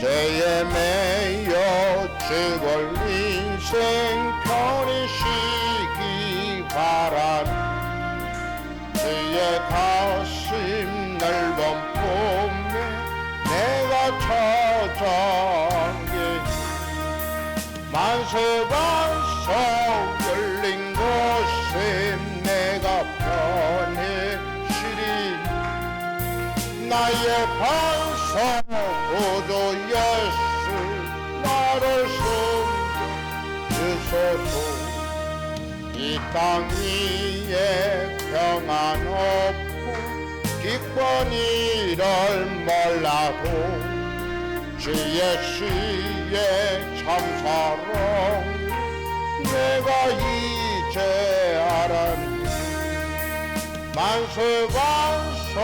죄에 매여 죽을 인생 편히 쉬기 바란 주의 가심 넓은 품에 내가 찾아게 만세반석 열린 곳에 내가 편히 쉬리 나의 반석 구주 예수 나를 숨겨주소서 이 땅 위에 평안 없고 기권이를 몰라도 주의 시에 참사랑 내가 이제 알았네 만세반석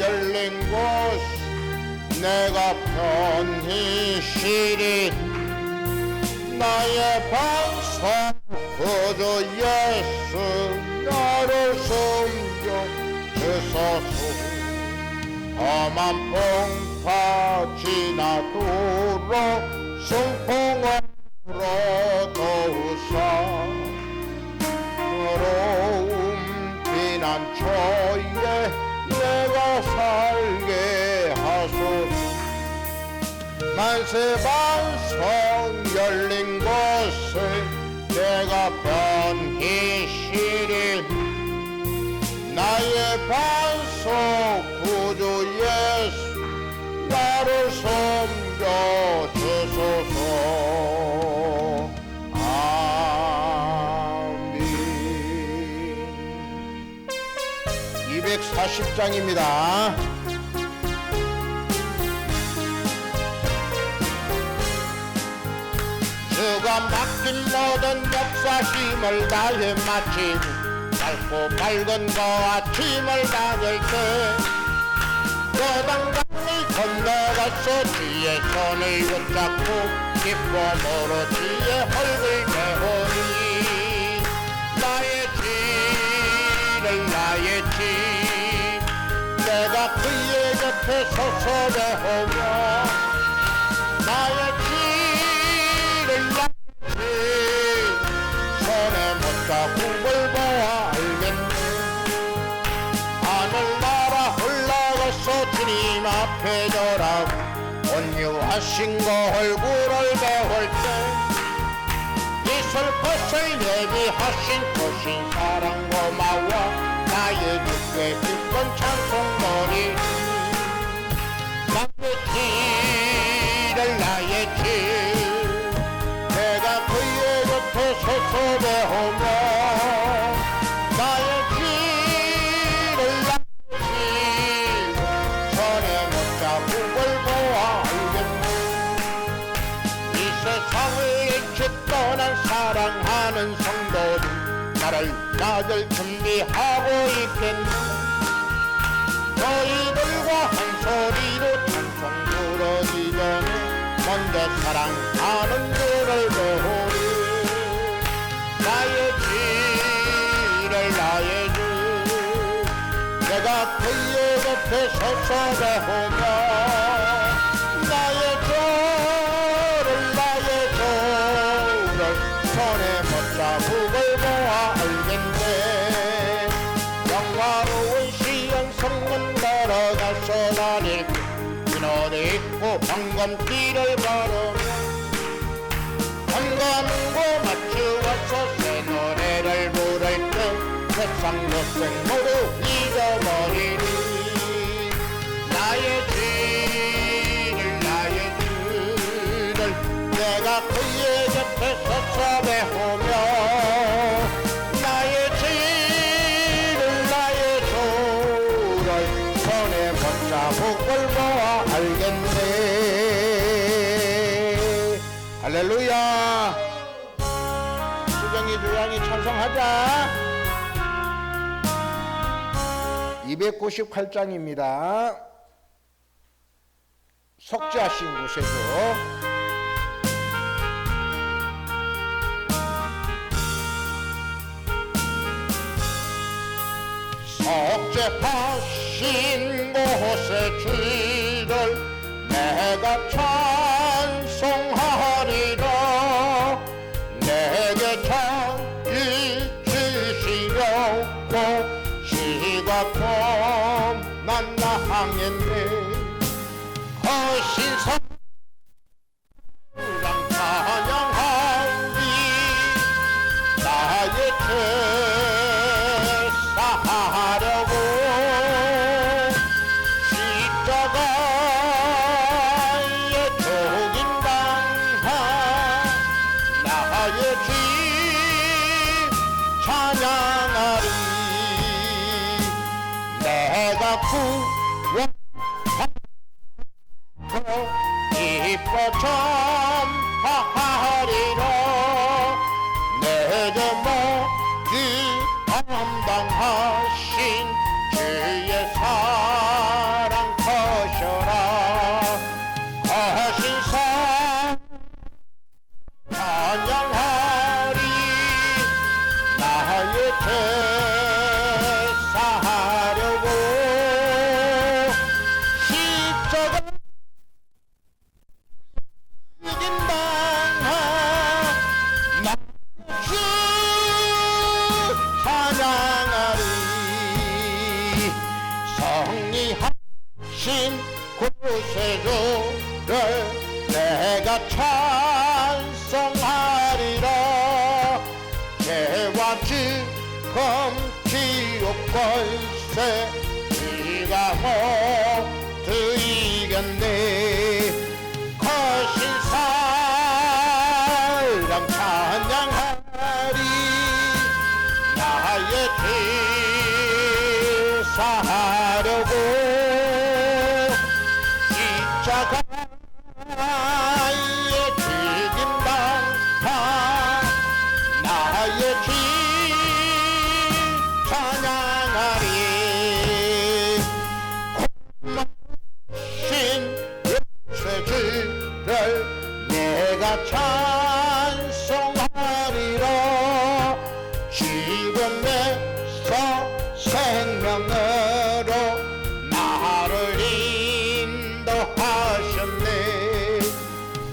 열린 곳 내가 편히 쉬리 나의 반석 구주 예수 나를 숨겨주소서 험한 풍파 지나도록 승풍으로 도우사 더러운 비난처에 내가 살게 하소서 만세반석 열린 곳에 내가 편히 쉬리 나의 반석 구주 예수 나를 섬겨주소서 아멘 240장입니다 주가 맡긴 모든 역사 힘을 다해 마치고 밝고 밝은 거 아침을 받을 때 요단강을 건너가서 주의 손을 붙잡고 기쁨으로 주의 헐을 배우니 나의 길을 나의 집 내가 그의 곁에 서서 배우며 나의 길을 나의 집 손에 못 잡은 보아 알겠네 하늘나라 올라가서 주님 앞에 절하고 온유하신 그 얼굴을 배울 때 이슬 것을 예비하신 크신 사랑 고마워 나의 주께 기쁜 찬송 노리 나의 길을 나의 길 내가 그의 곁에 서서 배우며 나의 길을 나의 길 손에 못 잡은 걸 보아 알겠네 이 세상을 일찍 떠난 사랑하는 성도들 나를 맞을 준비하고 있겠네 너희들과 한 소리로 찬송 부르기 전에 먼저 사랑하는 그를 배우리 나의 길을 나의 주 내가 그의 곁에 서서 배우며 나의 주를 나의 주를 손에 못 잡은 걸 보아 알겠네 영화로운 시연 성문 걸어가서 다닐 옷을 입고 황금길을 걸으며 한가문고 맞추어서 새 노래를 부를 때 세상 것은 모두 잊어버리니 나의 길을 나의 길을 내가 그의 곁에 서서 배우며 나의 길을 나의 주를 손에 못 잡은 걸 보아 알겠네 할렐루야 수정이 주양이 찬송하자 298장입니다 속죄하신 곳에서 속죄하신 곳의 주를 내가 당했네. 거신 사랑 찬양하리. 나의 죄 사하려고 십자가에 죽임당한 나의 죄 찬양하리. 내가 구원하고 기뻐 전파하리라. 내 죄목이 감당하신 주의 사랑 커셔라. 거신 찬양하리. 나의 죄 사하려고 십자가 죽임당한 나의 주 찬양하리. 성리하신 구세주를 내가 찬송하리라. 죄와 지금 지옥 벌새 네가 모두 이겼네. 거신 사랑 찬양하리. 나의 죄 사하려고 십자가에 죽임당한 나의 죄 찬양하리. 고마신 죄주를 내가 찬송하리라. 죽음에서 생명으로 나를 인도하셨네.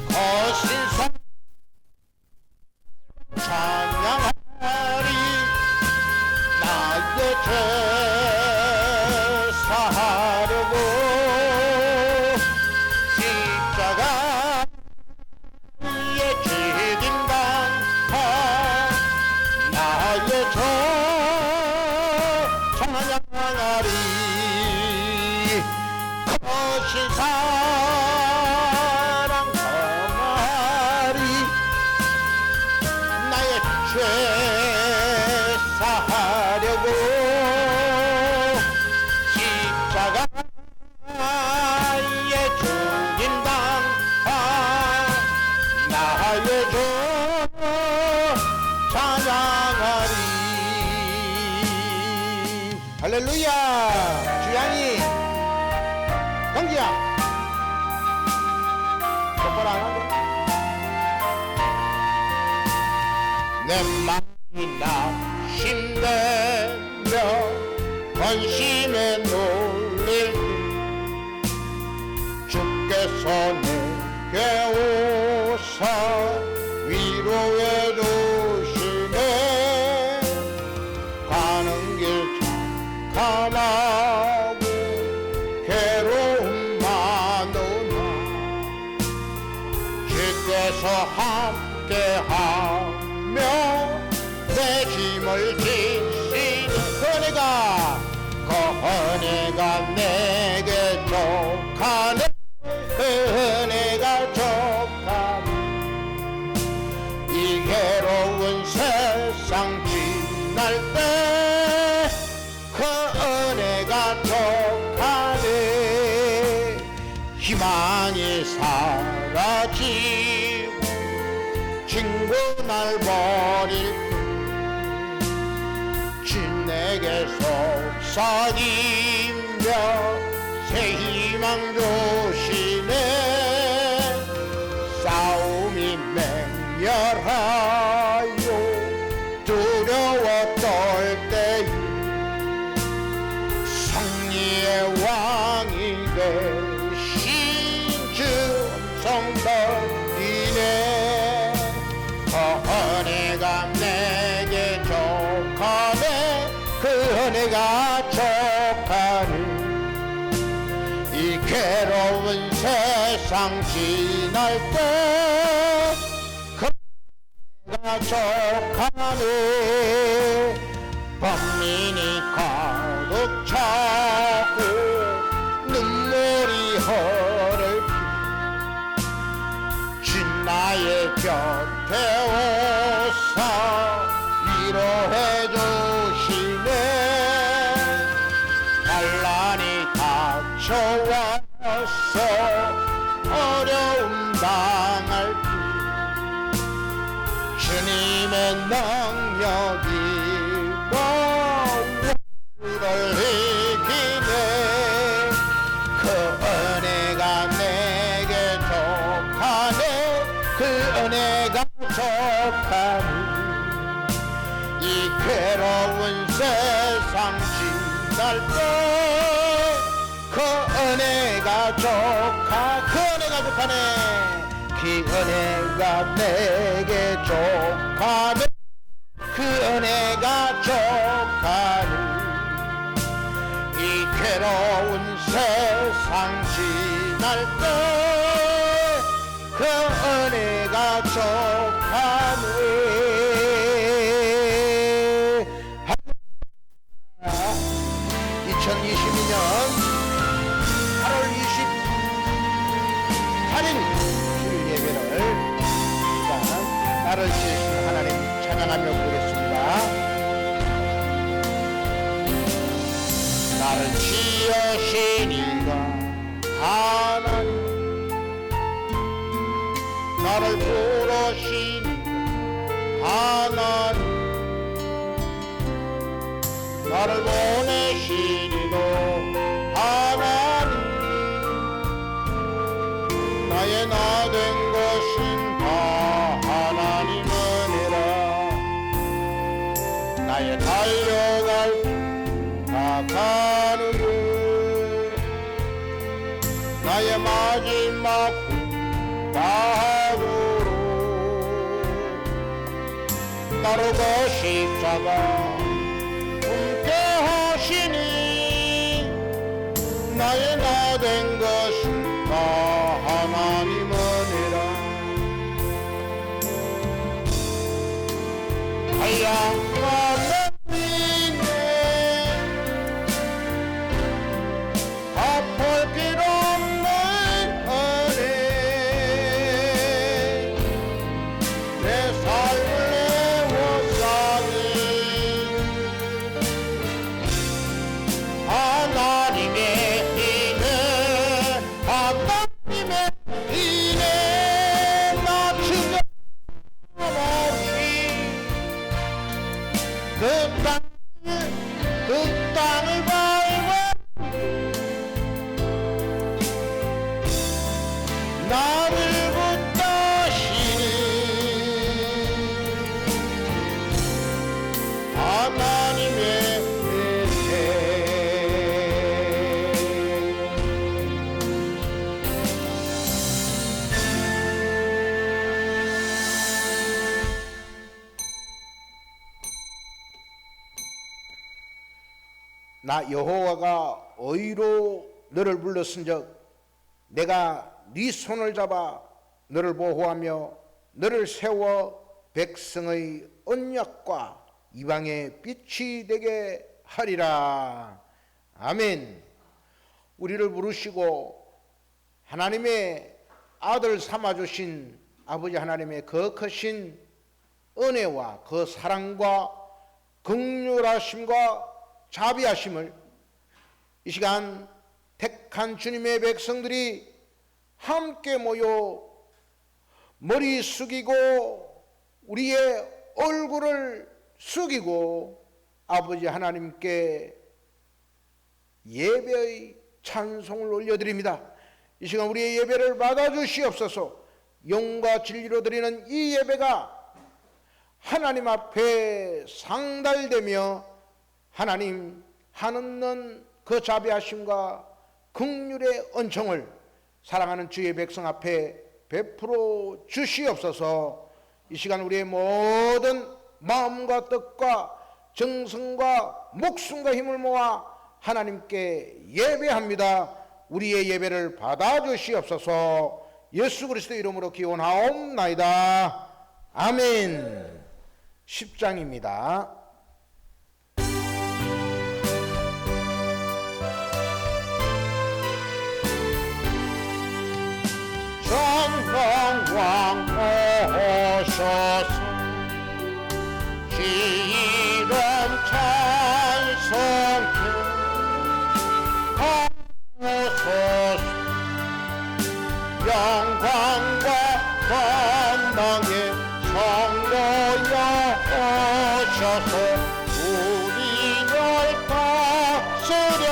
거신 찬양하리. 나의 죄 사하려고 십자가에 죽임당한 나의 죄 찬양하리. 거신 사랑 전하리. 나의 죄 사하려고 십자가에 죽임당한 나의 죄 찬양하리. 할렐루야. 주양이 경기야 똑바로 안 하네. 내 마음이 낙심되며 번심에 놀릴 때 주께서 내게 오사 위로해 주시네. 가는 길 참감하고 괴로움 많으나 주께서 함께하며 내 짐을 지시는 그 은혜가 내게 족하네. 그 은혜가 족하네. 이 괴로운 세상 지날 때 그 은혜가 족하네. 희망이 사라지고 친구 날 버릴 주 내게 속삭이며 새 희망 주시네. 싸움이 맹렬하여 두려워 떨 때에 승리의 왕이 되신 주 음성 들리네. 그 은혜가 내게 족하네. 그 은혜가 족하네. 괴로운 세상 지날 때 그가 족하네. 범민이 가득 차고 눈물이 흐를 주 나의 곁에 오사 위로해 주시네. 환난이 닥쳐와서 어려움 당할 때 주님의 능력이 우리를 이기네. 그 은혜가 내게 족하네. 그 은혜가 족하네. 이 괴로운 세상 지날 때 그 은혜가 족하. 그 은혜가 족하네. 그 은혜가 내게 족하네. 그 은혜가 족하네. 이 괴로운 세상 지날 때 그 은혜가 족하네. 2022년 8월 28일 주일 예배를 나를 지으신 하나님 찬양하며 부르겠습니다. 나를 지으신 이가 하나님, 나를 부르신 하나님, 나를 보내신 이도 하나님, 나의 나 된 것은 다 하나님은이라. 나의 달려갈 다 가는 길, 나의 마지막 마음으로 따르고 십자가 함께 하시니. 나의 나 된 것은 다 하나님은이라. 하얀 그 땅을 밟아 나를 붙드시니. 하나님의 은혜. 나 여호와가 의로 너를 불렀은즉 내가 네 손을 잡아 너를 보호하며 너를 세워 백성의 언약과 이방의 빛이 되게 하리라. 아멘. 우리를 부르시고 하나님의 아들 삼아주신 아버지 하나님의 그 크신 은혜와 그 사랑과 긍휼하심과 자비하심을 이 시간 택한 주님의 백성들이 함께 모여 머리 숙이고 우리의 얼굴을 숙이고 아버지 하나님께 예배의 찬송을 올려드립니다. 이 시간 우리의 예배를 받아주시옵소서. 영과 진리로 드리는 이 예배가 하나님 앞에 상달되며 하나님 한없는 그 자비하심과 긍휼의恩宠을 사랑하는 주의 백성 앞에 베풀어 주시옵소서. 이 시간 우리의 모든 마음과 뜻과 정성과 목숨과 힘을 모아 하나님께 예배합니다. 우리의 예배를 받아주시옵소서. 예수 그리스도의 이름으로 기원하옵나이다. 아멘. 10장입니다. 전능왕 오셔서 기름 찬송해 하소서. 영광과 건강의 성도여 오셔서 우리를 다스려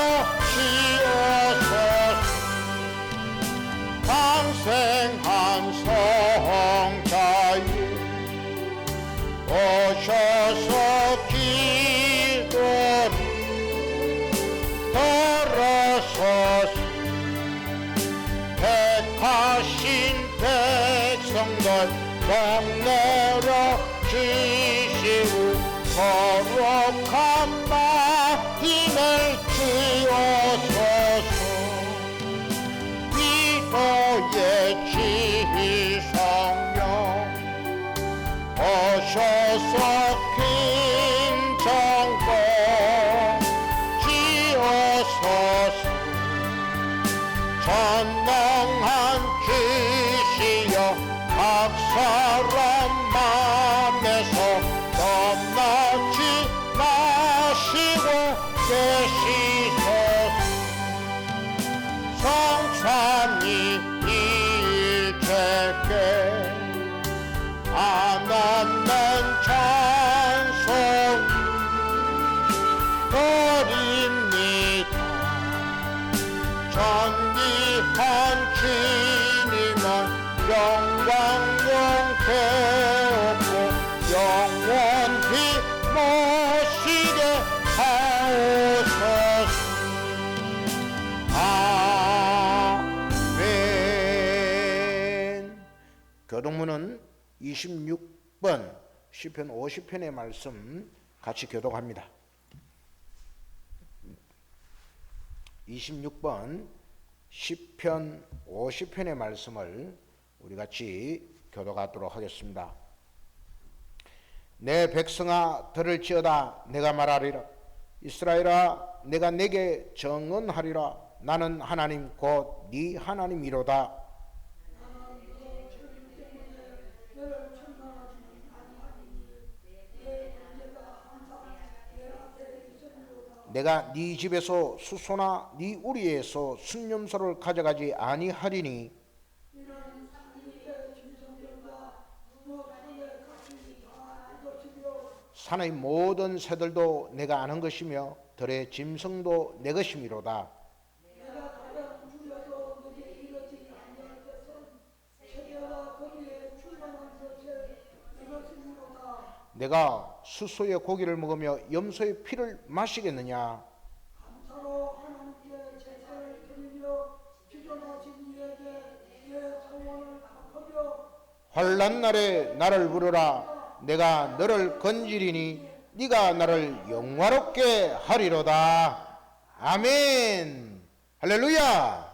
주옵소서. 방생한 성자여 오셔서 기도를 들으소서. 택하신 백성들 복내려 주시고 거룩한 마음을 주옵소서. 위로의 지성령 오셔서 큰 정복 지어소서. 전능한 주시여 각 사람 맘에서 넘나지 마시고 계시소서. 성삼위 일체께 안 없는 찬송 드립니다. 전지한 주님은 영광 영태없고 영원히 모시게 하옵소서. 아멘. 교독문은 26번 시편 50편의 말씀 같이 교독합니다. 26번 시편 50편의 말씀을 우리 같이 교독하도록 하겠습니다. 내 백성아 들을지어다. 내가 말하리라. 이스라엘아 내가 내게 정언하리라. 나는 하나님 곧 네 하나님이로다. 내가 네 집에서 수소나 네 우리에서 순념소를 가져가지 아니하리니 산의 모든 새들도 내가 아는 것이며 들의 짐승도 내 것이미로다. 내가 수소의 고기를 먹으며 염소의 피를 마시겠느냐? 감사로 하나님께 제사를 드리며 기존하신 이에게 내 소원을 갚으며 환난 날에 나를 부르라. 내가 너를 건지리니 네가 나를 영화롭게 하리로다. 아멘. 할렐루야.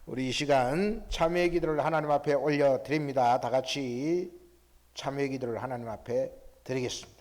우리 이 시간 참회의 기도를 하나님 앞에 올려드립니다. 다 같이 참회의 기도를 하나님 앞에 드리겠습니다.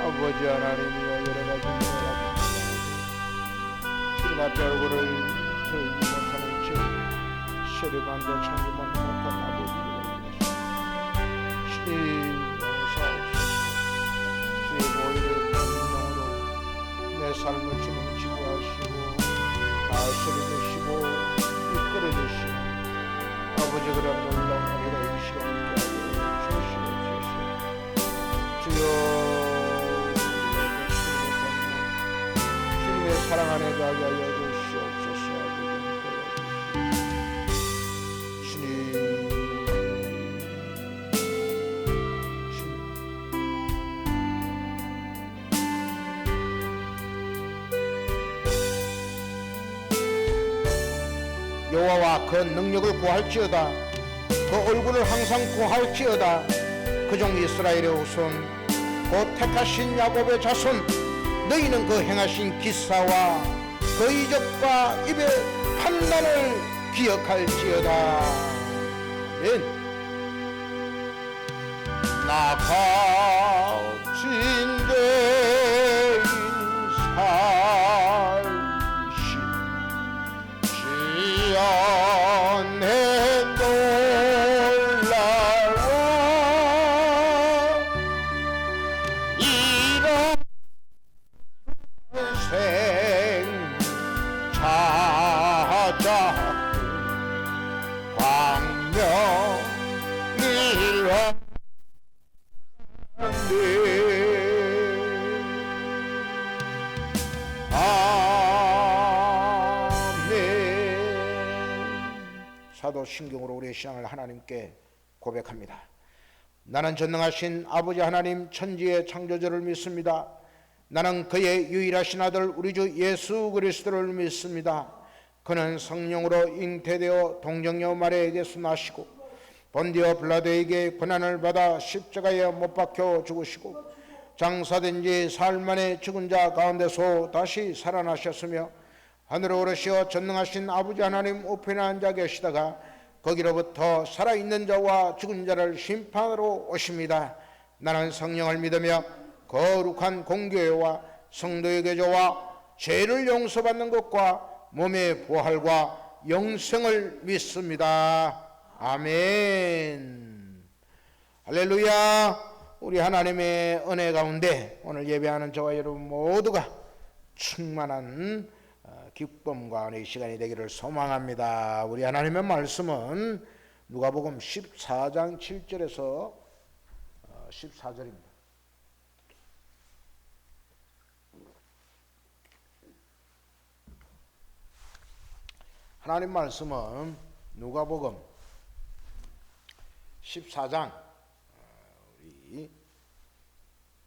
아버지 하나님이여 여러가지 주님 앞에 얼굴을 들지 못하는 죄 세례관자 참기만 못한 아버지를 주님 용서하옵소서. 주의 보혈의 명령으로 내 삶을 주님 지배하시고 다스려 주시고 이끌어 주시고 아버지 그런 놀라운 은혜가 이 시간 함께 하여 주시옵소서. 주여 평안에 가게 하여 주시옵소서. 주님, 여호와와 그 능력을 구할지어다. 그 얼굴을 항상 구할지어다. 그종 이스라엘의 후손 곧 택하신 야곱의 자손, 너희는 그 행하신 기사와 그 이적과 입의 판단을 기억할지어다. 아멘. 나 갇힌 죄인 살신 지연해 놀라워 이런 생 찾아 광명이라 사도신경으로 우리의 신앙을 하나님께 고백합니다. 나는 전능하신 아버지 하나님 천지의 창조주를 믿습니다. 나는 그의 유일하신 아들 우리 주 예수 그리스도를 믿습니다. 그는 성령으로 잉태되어 동정녀 마리아에게서 나시고 본디오 빌라도에게 고난을 받아 십자가에 못 박혀 죽으시고 장사된 지 사흘 만에 죽은 자 가운데서 다시 살아나셨으며 하늘에 오르시어 전능하신 아버지 하나님 우편에 앉아 계시다가 거기로부터 살아있는 자와 죽은 자를 심판하러 오십니다. 나는 성령을 믿으며 거룩한 공교회와 성도의 교제와 죄를 용서받는 것과 몸의 부활과 영생을 믿습니다. 아멘. 할렐루야. 우리 하나님의 은혜 가운데 오늘 예배하는 저와 여러분 모두가 충만한 기쁨과 은혜의 시간이 되기를 소망합니다. 우리 하나님의 말씀은 누가복음 14장 7절에서 14절입니다. 하나님 말씀은 누가복음 14장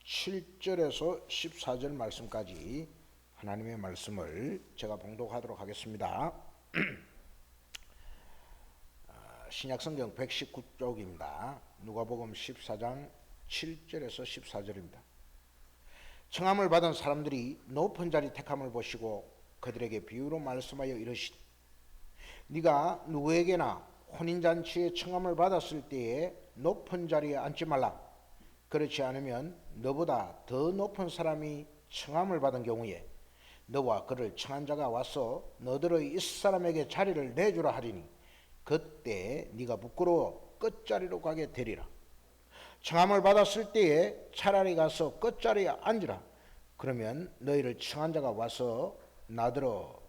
7절에서 14절 말씀까지 하나님의 말씀을 제가 봉독하도록 하겠습니다. 신약성경 119쪽입니다. 누가복음 14장 7절에서 14절입니다. 청함을 받은 사람들이 높은 자리 택함을 보시고 그들에게 비유로 말씀하여 이르시되 네가 누구에게나 혼인잔치에 청함을 받았을 때에 높은 자리에 앉지 말라. 그렇지 않으면 너보다 더 높은 사람이 청함을 받은 경우에 너와 그를 청한 자가 와서 너더러 이 사람에게 자리를 내주라 하리니 그때 네가 부끄러워 끝자리로 가게 되리라. 청함을 받았을 때에 차라리 가서 끝자리에 앉으라. 그러면 너희를 청한 자가 와서 너더러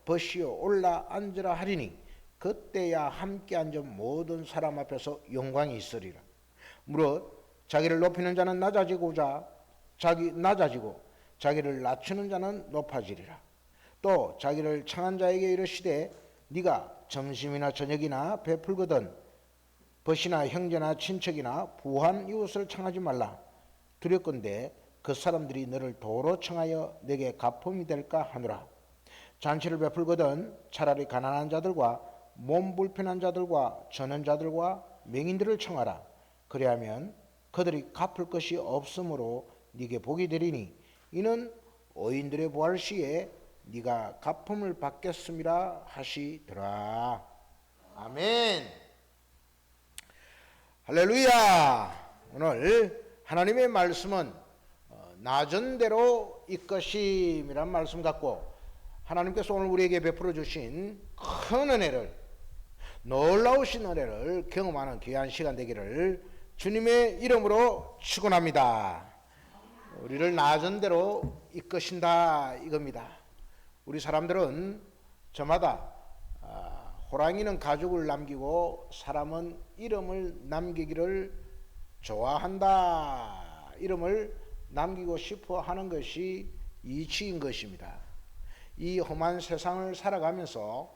벗이어 올라 앉으라 하리니 그때야 함께 앉은 모든 사람 앞에서 영광이 있으리라. 무릇 자기를 높이는 자는 낮아지고 자기를 낮추는 자는 높아지리라. 또 자기를 청한 자에게 이르시되 네가 점심이나 저녁이나 베풀거든 벗이나 형제나 친척이나 부한 이웃을 청하지 말라. 두렵건대 그 사람들이 너를 도로 청하여 내게 가품이 될까 하노라. 잔치를 베풀거든 차라리 가난한 자들과 몸 불편한 자들과 전원자들과 맹인들을 청하라. 그리하면 그들이 갚을 것이 없으므로 네게 복이 되리니 이는 의인들의 부활 시에 네가 갚음을 받겠음이라 하시더라. 아멘. 할렐루야. 오늘 하나님의 말씀은 낮은 대로 이것임이란 말씀 갖고 하나님께서 오늘 우리에게 베풀어 주신 큰 은혜를, 놀라우신 은혜를 경험하는 귀한 시간 되기를 주님의 이름으로 축원합니다. 우리를 낮은 대로 이끄신다 이겁니다. 우리 사람들은 저마다 호랑이는 가죽을 남기고 사람은 이름을 남기기를 좋아한다. 이름을 남기고 싶어 하는 것이 이치인 것입니다. 이 험한 세상을 살아가면서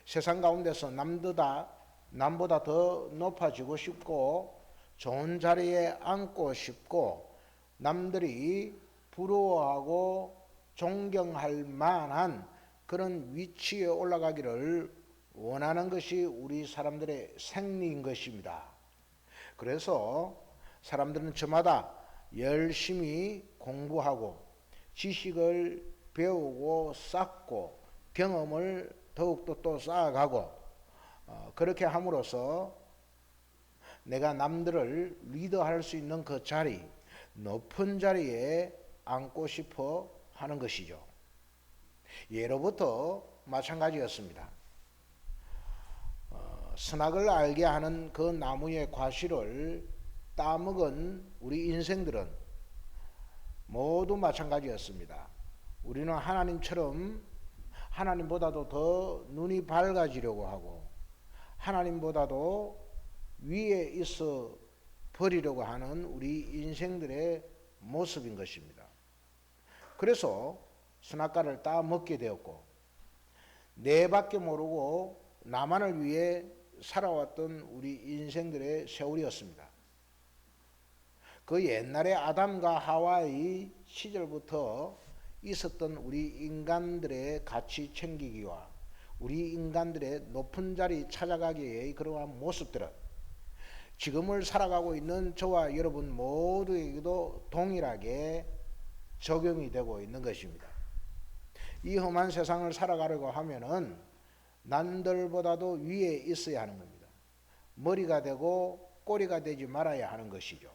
세상 가운데서 남보다 더 높아지고 싶고 좋은 자리에 앉고 싶고 남들이 부러워하고 존경할 만한 그런 위치에 올라가기를 원하는 것이 우리 사람들의 생리인 것입니다. 그래서 사람들은 저마다 열심히 공부하고 지식을 배우고 쌓고 경험을 더욱더 또 쌓아가고 그렇게 함으로써 내가 남들을 리더할 수 있는 그 자리, 높은 자리에 앉고 싶어 하는 것이죠. 예로부터 마찬가지였습니다. 선악을 알게 하는 그 나무의 과실을 따먹은 우리 인생들은 모두 마찬가지였습니다. 우리는 하나님처럼 하나님보다도 더 눈이 밝아지려고 하고 하나님보다도 위에 있어 버리려고 하는 우리 인생들의 모습인 것입니다. 그래서 선악과를 따먹게 되었고 내 밖에 모르고 나만을 위해 살아왔던 우리 인생들의 세월이었습니다. 그 옛날에 아담과 하와의 시절부터 있었던 우리 인간들의 가치 챙기기와 우리 인간들의 높은 자리 찾아가기의 그러한 모습들은 지금을 살아가고 있는 저와 여러분 모두에게도 동일하게 적용이 되고 있는 것입니다. 이 험한 세상을 살아가려고 하면은 남들보다도 위에 있어야 하는 겁니다. 머리가 되고 꼬리가 되지 말아야 하는 것이죠.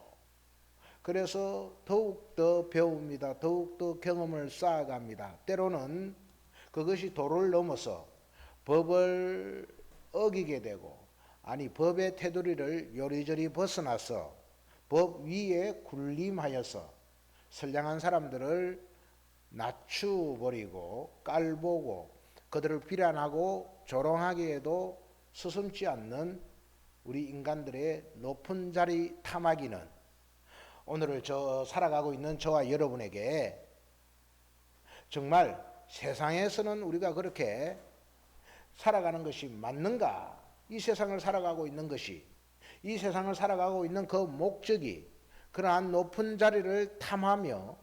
그래서 더욱더 배웁니다. 더욱더 경험을 쌓아갑니다. 때로는 그것이 도를 넘어서 법을 어기게 되고 아니 법의 테두리를 요리조리 벗어나서 법 위에 군림하여서 선량한 사람들을 낮추어버리고 깔보고 그들을 비난하고 조롱하기에도 서슴지 않는 우리 인간들의 높은 자리 탐하기는 오늘을 살아가고 있는 저와 여러분에게 정말 세상에서는 우리가 그렇게 살아가는 것이 맞는가? 이 세상을 살아가고 있는 것이 이 세상을 살아가고 있는 그 목적이 그러한 높은 자리를 탐하며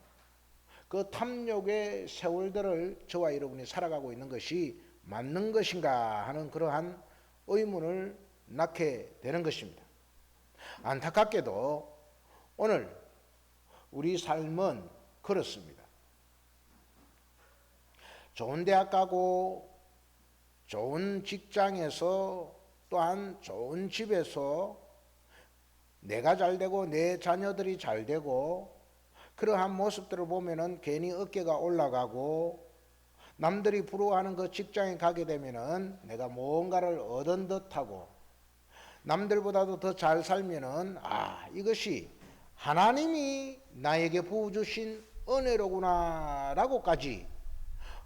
그 탐욕의 세월들을 저와 여러분이 살아가고 있는 것이 맞는 것인가 하는 그러한 의문을 낳게 되는 것입니다. 안타깝게도 오늘 우리 삶은 그렇습니다. 좋은 대학 가고 좋은 직장에서 또한 좋은 집에서 내가 잘 되고 내 자녀들이 잘 되고 그러한 모습들을 보면은 괜히 어깨가 올라가고 남들이 부러워하는 그 직장에 가게 되면은 내가 뭔가를 얻은 듯하고 남들보다도 더 잘 살면은 이것이 하나님이 나에게 부어주신 은혜로구나 라고까지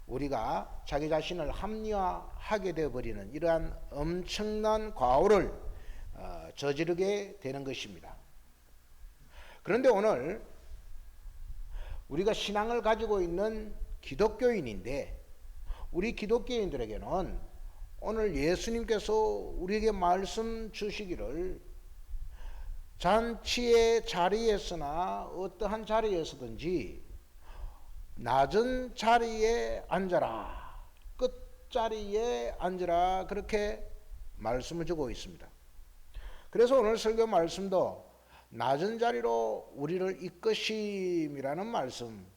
우리가 자기 자신을 합리화하게 되어버리는 이러한 엄청난 과오를 저지르게 되는 것입니다. 그런데 오늘 우리가 신앙을 가지고 있는 기독교인인데 우리 기독교인들에게는 오늘 예수님께서 우리에게 말씀 주시기를 잔치의 자리에서나 어떠한 자리에서든지 낮은 자리에 앉아라, 끝자리에 앉으라 그렇게 말씀을 주고 있습니다. 그래서 오늘 설교 말씀도 낮은 자리로 우리를 이끄심이라는 말씀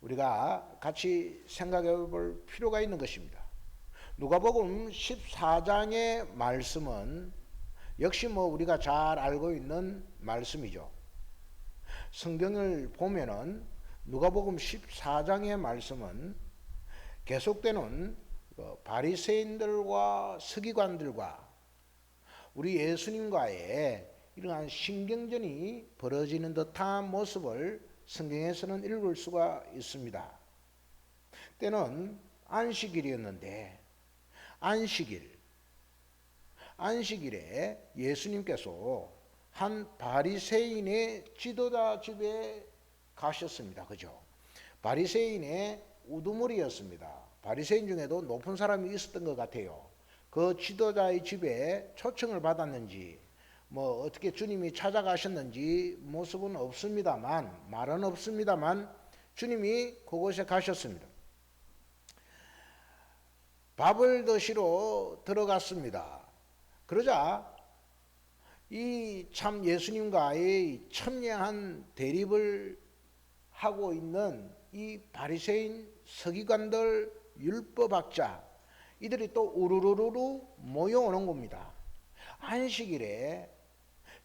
우리가 같이 생각해 볼 필요가 있는 것입니다. 누가복음 14장의 말씀은 역시 우리가 잘 알고 있는 말씀이죠. 성경을 보면은 누가복음 14장의 말씀은 계속되는 바리새인들과 서기관들과 우리 예수님과의 이러한 신경전이 벌어지는 듯한 모습을 성경에서는 읽을 수가 있습니다. 때는 안식일이었는데 안식일에 예수님께서 한 바리새인의 지도자 집에 가셨습니다. 그죠? 바리새인의 우두머리였습니다. 바리새인 중에도 높은 사람이 있었던 것 같아요. 그 지도자의 집에 초청을 받았는지 뭐 어떻게 주님이 찾아가셨는지 모습은 없습니다만, 말은 없습니다만 주님이 그곳에 가셨습니다. 밥을 드시러 들어갔습니다. 그러자 이 참 예수님과의 첨예한 대립을 하고 있는 이 바리새인, 서기관들, 율법학자, 이들이 또 우르르르 모여오는 겁니다. 안식일에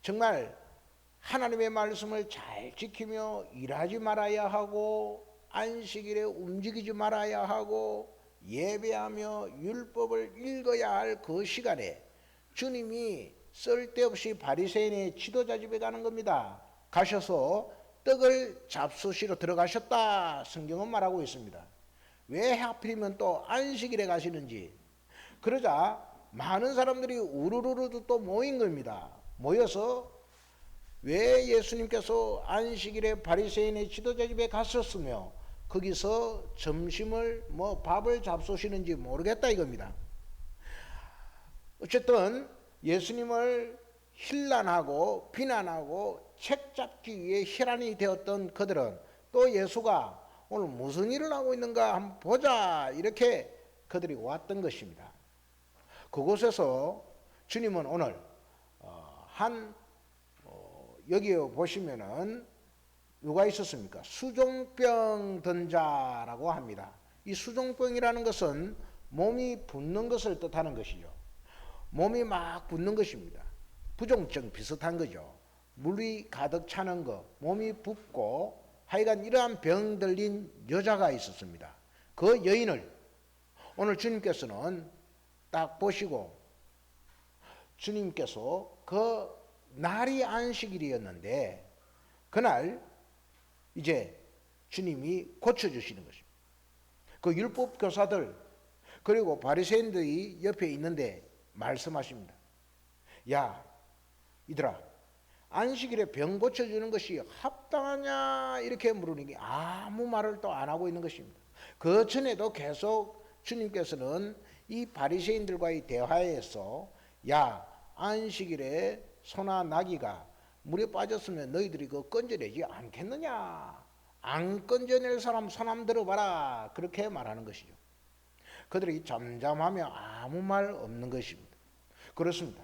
정말 하나님의 말씀을 잘 지키며 일하지 말아야 하고, 안식일에 움직이지 말아야 하고, 예배하며 율법을 읽어야 할 그 시간에 주님이 쓸데없이 바리새인의 지도자 집에 가는 겁니다. 가셔서 떡을 잡수시러 들어가셨다, 성경은 말하고 있습니다. 왜 하필이면 또 안식일에 가시는지. 그러자 많은 사람들이 우르르르 또 모인 겁니다. 모여서 왜 예수님께서 안식일에 바리새인의 지도자 집에 갔었으며 거기서 점심을 밥을 잡수시는지 모르겠다 이겁니다. 어쨌든 예수님을 힐난하고 비난하고 책잡기 위해 혈안이 되었던 그들은 또 예수가 오늘 무슨 일을 하고 있는가 한번 보자, 이렇게 그들이 왔던 것입니다. 그곳에서 주님은 오늘 여기 보시면은 누가 있었습니까? 수종병 든 자라고 합니다. 이 수종병이라는 것은 몸이 붓는 것을 뜻하는 것이죠. 몸이 막 붓는 것입니다. 부종증 비슷한 거죠. 물이 가득 차는 것, 몸이 붓고 하여간 이러한 병 들린 여자가 있었습니다. 그 여인을 오늘 주님께서는 딱 보시고, 주님께서 그 날이 안식일이었는데 그날 이제 주님이 고쳐주시는 것입니다. 그 율법 교사들 그리고 바리새인들이 옆에 있는데 말씀하십니다. 야, 이들아, 안식일에 병 고쳐주는 것이 합당하냐 이렇게 물으니 아무 말을 또 안 하고 있는 것입니다. 그 전에도 계속 주님께서는 이 바리새인들과의 대화에서 야, 안식일에 소나 나귀가 물에 빠졌으면 너희들이 그거 건져내지 않겠느냐, 안 건져낼 사람 손 한번 들어봐라, 그렇게 말하는 것이죠. 그들이 잠잠하며 아무 말 없는 것입니다. 그렇습니다.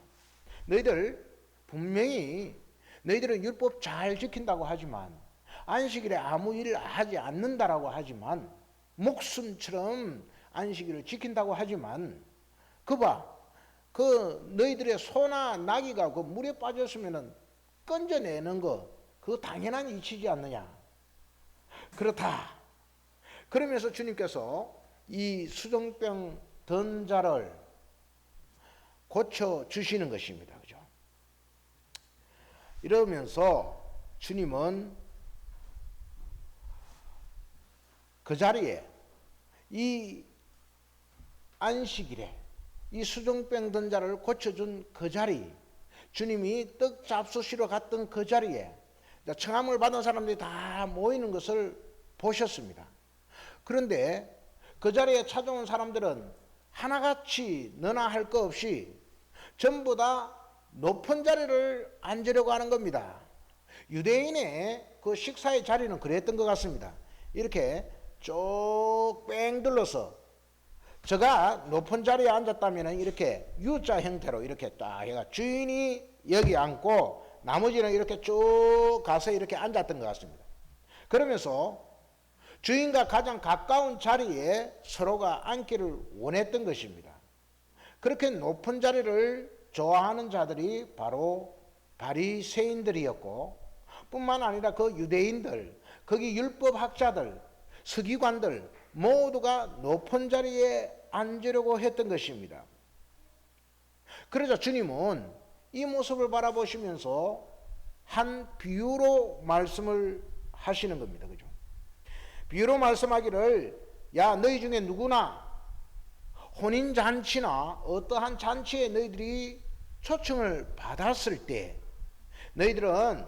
너희들 분명히 너희들은 율법 잘 지킨다고 하지만, 안식일에 아무 일을 하지 않는다라고 하지만, 목숨처럼 안식일을 지킨다고 하지만, 그 너희들의 소나 나귀가 그 물에 빠졌으면은 건져내는 거, 그거 당연한 이치지 않느냐. 그렇다. 그러면서 주님께서 이 수종병 든 자를 고쳐 주시는 것입니다. 그죠? 이러면서 주님은 그 자리에 이 안식일에 이 수종병 든 자를 고쳐준 그 자리, 주님이 떡 잡수시러 갔던 그 자리에 청함을 받은 사람들이 다 모이는 것을 보셨습니다. 그런데 그 자리에 찾아온 사람들은 하나같이 너나 할 거 없이 전부 다 높은 자리를 앉으려고 하는 겁니다. 유대인의 그 식사의 자리는 그랬던 것 같습니다. 이렇게 쭉 뺑 둘러서, 저가 높은 자리에 앉았다면 이렇게 U자 형태로 이렇게 딱 해가 주인이 여기 앉고 나머지는 이렇게 쭉 가서 이렇게 앉았던 것 같습니다. 그러면서 주인과 가장 가까운 자리에 서로가 앉기를 원했던 것입니다. 그렇게 높은 자리를 좋아하는 자들이 바로 바리새인들이었고, 뿐만 아니라 그 유대인들, 거기 율법학자들, 서기관들 모두가 높은 자리에 앉으려고 했던 것입니다. 그러자 주님은 이 모습을 바라보시면서 한 비유로 말씀을 하시는 겁니다. 그죠? 비유로 말씀하기를, 야, 너희 중에 누구나 혼인잔치나 어떠한 잔치에 너희들이 초청을 받았을 때 너희들은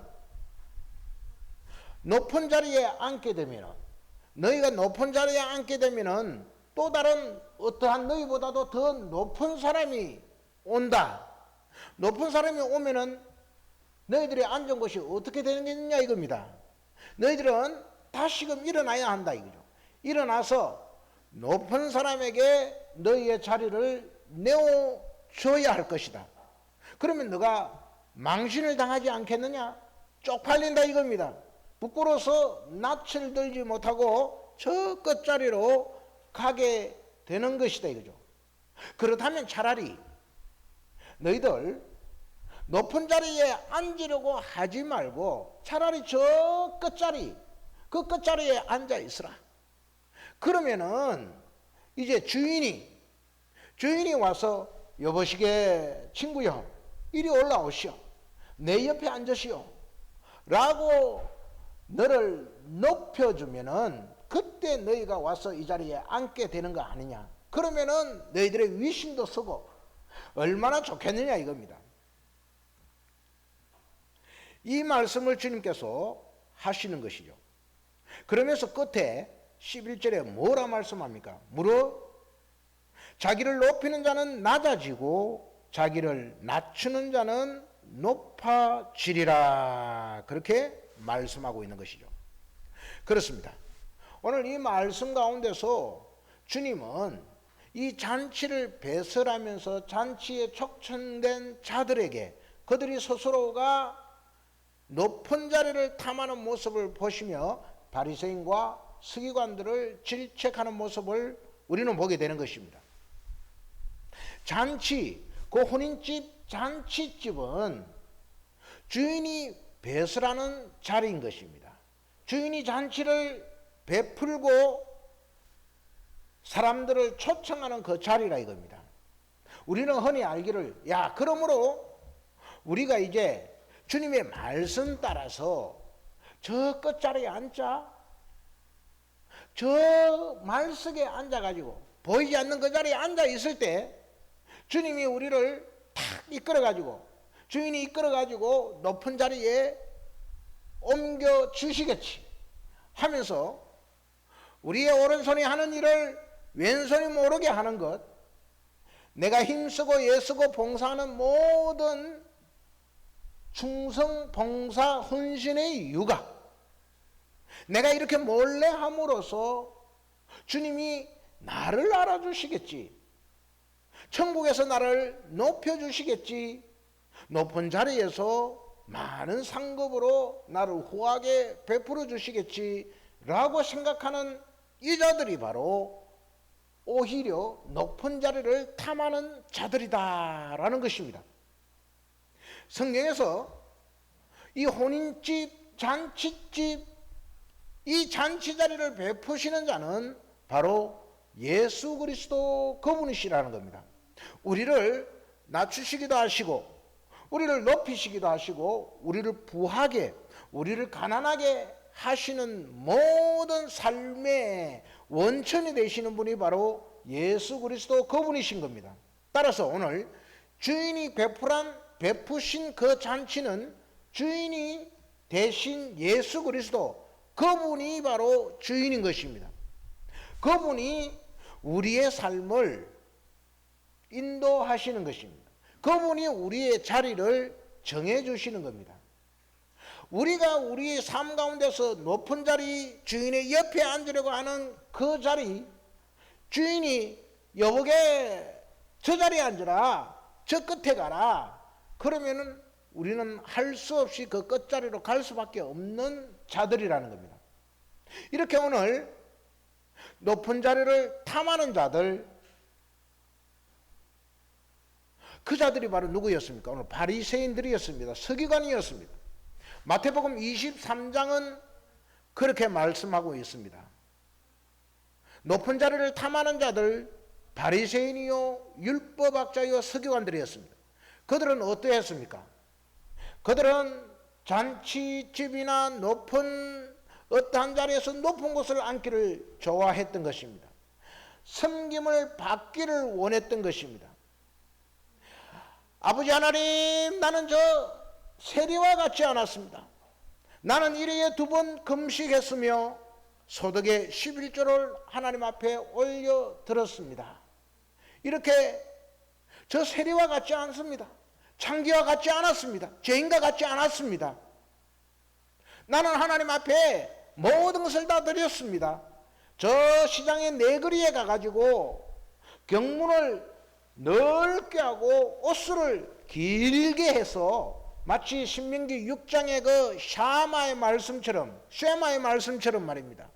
높은 자리에 앉게 되면, 너희가 높은 자리에 앉게 되면 또 다른 어떠한 너희보다도 더 높은 사람이 온다. 높은 사람이 오면은 너희들이 앉은 곳이 어떻게 되느냐 이겁니다. 너희들은 다시금 일어나야 한다 이거죠. 일어나서 높은 사람에게 너희의 자리를 내어줘야 할 것이다. 그러면 너가 망신을 당하지 않겠느냐? 쪽팔린다 이겁니다. 부끄러워서 낯을 들지 못하고 저 끝자리로 가게 되는 것이다 이거죠. 그렇다면 차라리 너희들 높은 자리에 앉으려고 하지 말고 차라리 저 끝자리, 그 끝자리에 앉아 있으라. 그러면은 이제 주인이 와서 여보시게 친구여 이리 올라오시오. 내 옆에 앉으시오. 라고 너를 높여주면은 그때 너희가 와서 이 자리에 앉게 되는 거 아니냐. 그러면은 너희들의 위신도 서고 얼마나 좋겠느냐 이겁니다. 이 말씀을 주님께서 하시는 것이죠. 그러면서 끝에 11절에 뭐라 말씀합니까? 무릇 자기를 높이는 자는 낮아지고 자기를 낮추는 자는 높아지리라. 그렇게 말씀하고 있는 것이죠. 그렇습니다. 오늘 이 말씀 가운데서 주님은 이 잔치를 배설하면서 잔치에 촉천된 자들에게 그들이 스스로가 높은 자리를 탐하는 모습을 보시며 바리새인과 서기관들을 질책하는 모습을 우리는 보게 되는 것입니다. 잔치, 그 혼인집 잔치집은 주인이 배설하는 자리인 것입니다. 주인이 잔치를 베풀고 사람들을 초청하는 그 자리라 이겁니다. 우리는 흔히 알기를 그러므로 우리가 이제 주님의 말씀 따라서 저 끝자리에 앉자, 저 말석에 앉아가지고 보이지 않는 그 자리에 앉아 있을 때 주님이 우리를 탁 이끌어가지고 주인이 이끌어가지고 높은 자리에 옮겨 주시겠지 하면서 우리의 오른손이 하는 일을 왼손이 모르게 하는 것, 내가 힘쓰고 애쓰고 봉사하는 모든 충성, 봉사, 헌신의 이유가 내가 이렇게 몰래 함으로써 주님이 나를 알아주시겠지, 천국에서 나를 높여주시겠지, 높은 자리에서 많은 상급으로 나를 후하게 베풀어 주시겠지 라고 생각하는 이 자들이 바로 오히려 높은 자리를 탐하는 자들이다 라는 것입니다. 성경에서 이 혼인집, 잔치집, 이 잔치 자리를 베푸시는 자는 바로 예수 그리스도 그분이시라는 겁니다. 우리를 낮추시기도 하시고 우리를 높이시기도 하시고 우리를 부하게, 우리를 가난하게 하시는 모든 삶의 원천이 되시는 분이 바로 예수 그리스도 그분이신 겁니다. 따라서 오늘 주인이 베푸신 그 잔치는 주인이 대신 예수 그리스도 그분이 바로 주인인 것입니다. 그분이 우리의 삶을 인도하시는 것입니다. 그분이 우리의 자리를 정해주시는 겁니다. 우리가 우리의 삶 가운데서 높은 자리, 주인의 옆에 앉으려고 하는 그 자리, 주인이 여보게 저 자리에 앉으라, 저 끝에 가라, 그러면은 우리는 할 수 없이 그 끝자리로 갈 수밖에 없는 자들이라는 겁니다. 이렇게 오늘 높은 자리를 탐하는 자들, 그 자들이 바로 누구였습니까? 오늘 바리새인들이었습니다. 서기관이었습니다. 마태복음 23장은 그렇게 말씀하고 있습니다. 높은 자리를 탐하는 자들, 바리새인이요 율법학자요 서기관들이었습니다. 그들은 어떠했습니까? 그들은 잔치집이나 높은 어떠한 자리에서 높은 곳을 앉기를 좋아했던 것입니다. 섬김을 받기를 원했던 것입니다. 아버지 하나님, 나는 저 세리와 같지 않았습니다. 나는 일회에 2번 금식했으며 소득의 11조를 하나님 앞에 올려드렸습니다. 이렇게 저 세리와 같지 않습니다. 창기와 같지 않았습니다. 죄인과 같지 않았습니다. 나는 하나님 앞에 모든 것을 다 드렸습니다. 저 시장의 내거리에 가가지고 경문을 넓게 하고 옷수를 길게 해서 마치 신명기 6장의 그 샤마의 말씀처럼 말입니다.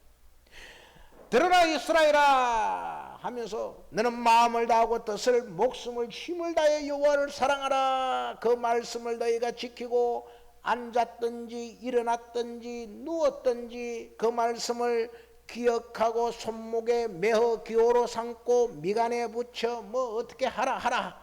들어라 이스라엘아 하면서 너는 마음을 다하고 뜻을 목숨을 힘을 다해 여호와를 사랑하라. 그 말씀을 너희가 지키고 앉았든지 일어났든지 누웠든지 그 말씀을 기억하고 손목에 매어 기호로 삼고 미간에 붙여 뭐 어떻게 하라.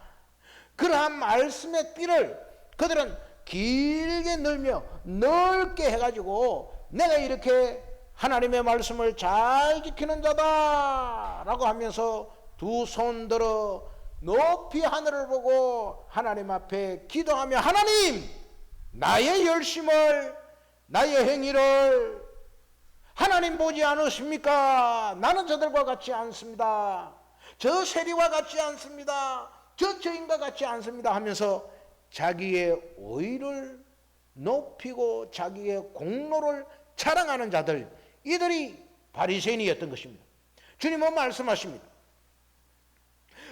그러한 말씀의 띠를 그들은 길게 늘며 넓게 해가지고 내가 이렇게 하나님의 말씀을 잘 지키는 자다 라고 하면서 두 손 들어 높이 하늘을 보고 하나님 앞에 기도하며 하나님 나의 열심을 나의 행위를 하나님 보지 않으십니까? 나는 저들과 같지 않습니다. 저 세리와 같지 않습니다. 저 죄인과 같지 않습니다 하면서 자기의 의를 높이고 자기의 공로를 자랑하는 자들, 이들이 바리새인이었던 것입니다. 주님은 말씀하십니다.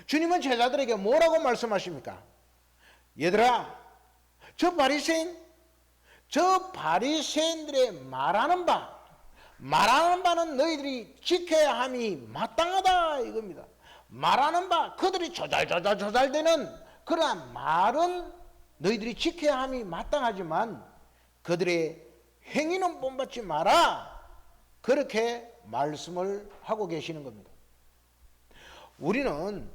주님은 제자들에게 뭐라고 말씀하십니까? 얘들아, 저 바리새인들의 말하는 바는 너희들이 지켜야 함이 마땅하다 이겁니다. 말하는 바, 그들이 조잘되는 그러한 말은 너희들이 지켜야 함이 마땅하지만 그들의 행위는 본받지 마라. 그렇게 말씀을 하고 계시는 겁니다. 우리는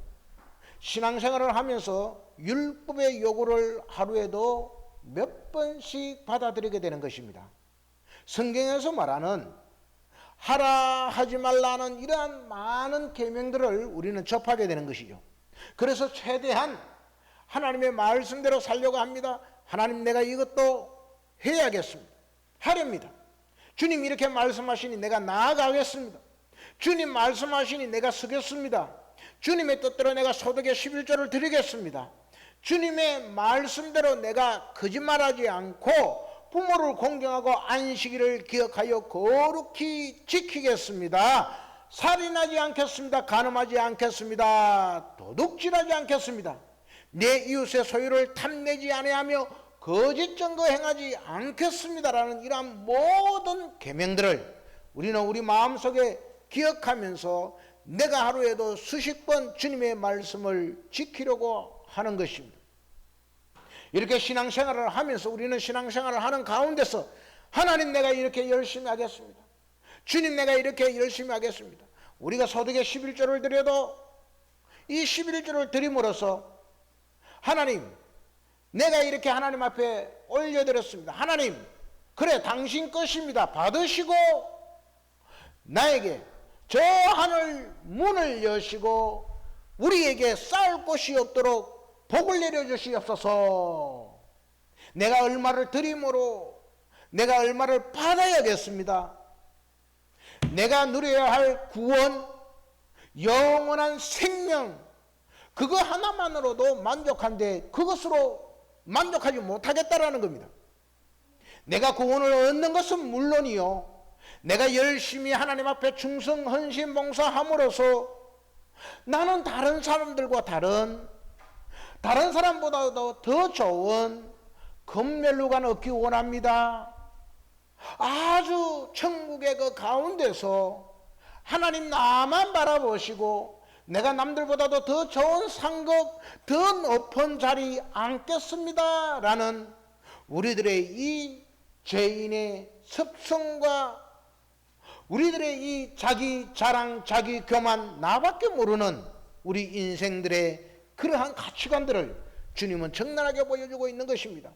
신앙생활을 하면서 율법의 요구를 하루에도 몇 번씩 받아들이게 되는 것입니다. 성경에서 말하는 하라 하지 말라는 이러한 많은 계명들을 우리는 접하게 되는 것이죠. 그래서 최대한 하나님의 말씀대로 살려고 합니다. 하나님 내가 이것도 해야겠습니다. 하렵니다. 주님 이렇게 말씀하시니 내가 나아가겠습니다. 주님 말씀하시니 내가 서겠습니다. 주님의 뜻대로 내가 소득의 11조를 드리겠습니다. 주님의 말씀대로 내가 거짓말하지 않고 부모를 공경하고 안식일을 기억하여 거룩히 지키겠습니다. 살인하지 않겠습니다. 간음하지 않겠습니다. 도둑질하지 않겠습니다. 내 이웃의 소유를 탐내지 아니하며 거짓 증거 행하지 않겠습니다라는 이러한 모든 계명들을 우리는 우리 마음속에 기억하면서 내가 하루에도 수십 번 주님의 말씀을 지키려고 하는 것입니다. 이렇게 신앙생활을 하면서 우리는 신앙생활을 하는 가운데서 하나님 내가 이렇게 열심히 하겠습니다. 주님 내가 이렇게 열심히 하겠습니다. 우리가 소득의 11조를 드려도 이 11조를 드림으로써 하나님 내가 이렇게 하나님 앞에 올려드렸습니다. 하나님 그래 당신 것입니다. 받으시고 나에게 저 하늘 문을 여시고 우리에게 쌓을 곳이 없도록 복을 내려주시옵소서. 내가 얼마를 드림으로 내가 얼마를 받아야겠습니다. 내가 누려야 할 구원, 영원한 생명, 그거 하나만으로도 만족한데 그것으로 만족하지 못하겠다라는 겁니다. 내가 구원을 얻는 것은 물론이요, 내가 열심히 하나님 앞에 충성 헌신 봉사함으로써 나는 다른 사람들과 다른 사람보다도 더 좋은 금멸류관 얻기 원합니다. 아주 천국의 그 가운데서 하나님 나만 바라보시고 내가 남들보다도 더 좋은 상급, 더 높은 자리 앉겠습니다 라는 우리들의 이 죄인의 습성과 우리들의 이 자기 자랑, 자기 교만, 나밖에 모르는 우리 인생들의 그러한 가치관들을 주님은 적나라하게 보여주고 있는 것입니다.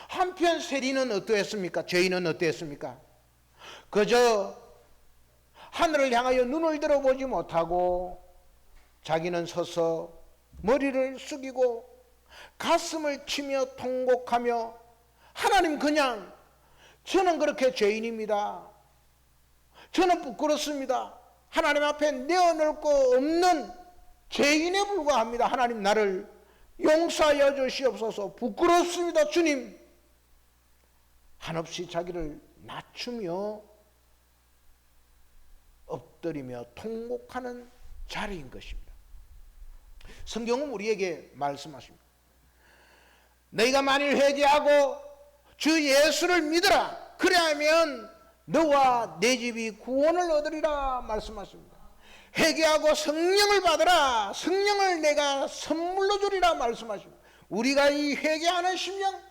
한편 세리는 어떠했습니까? 죄인은 어떠했습니까? 그저 하늘을 향하여 눈을 들어보지 못하고 자기는 서서 머리를 숙이고 가슴을 치며 통곡하며 하나님 그냥 저는 그렇게 죄인입니다. 저는 부끄럽습니다. 하나님 앞에 내어놓을 거 없는 죄인에 불과합니다. 하나님 나를 용서하여 주시옵소서. 부끄럽습니다. 주님. 한없이 자기를 낮추며 엎드리며 통곡하는 자리인 것입니다. 성경은 우리에게 말씀하십니다. 너희가 만일 회개하고 주 예수를 믿으라. 그래야면 너와 내 집이 구원을 얻으리라 말씀하십니다. 회개하고 성령을 받으라. 성령을 내가 선물로 주리라 말씀하십니다. 우리가 이 회개하는 심령,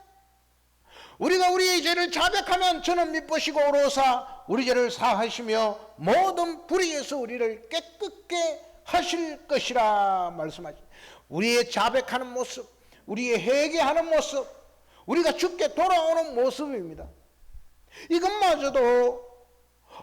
우리가 우리의 죄를 자백하면 저는 미쁘시고 오로사 우리 죄를 사하시며 모든 불의에서 우리를 깨끗게 하실 것이라 말씀하십니다. 우리의 자백하는 모습, 우리의 회개하는 모습, 우리가 죽게 돌아오는 모습입니다. 이것마저도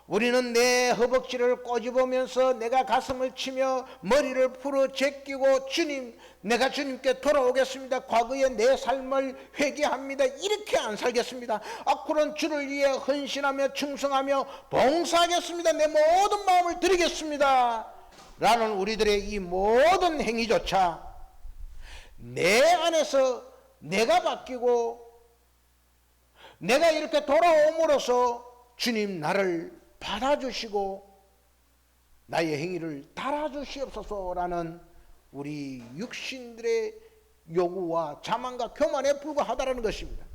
우리는 내 허벅지를 꼬집으면서 내가 가슴을 치며 머리를 풀어 제끼고 주님, 내가 주님께 돌아오겠습니다. 과거의 내 삶을 회개합니다. 이렇게 안 살겠습니다. 앞으로는 주를 위해 헌신하며 충성하며 봉사하겠습니다. 내 모든 마음을 드리겠습니다. 라는 우리들의 이 모든 행위조차 내 안에서 내가 바뀌고 내가 이렇게 돌아옴으로써 주님 나를 받아주시고 나의 행위를 달아주시옵소서라는 우리 육신들의 요구와 자만과 교만에 불과하다는 것입니다.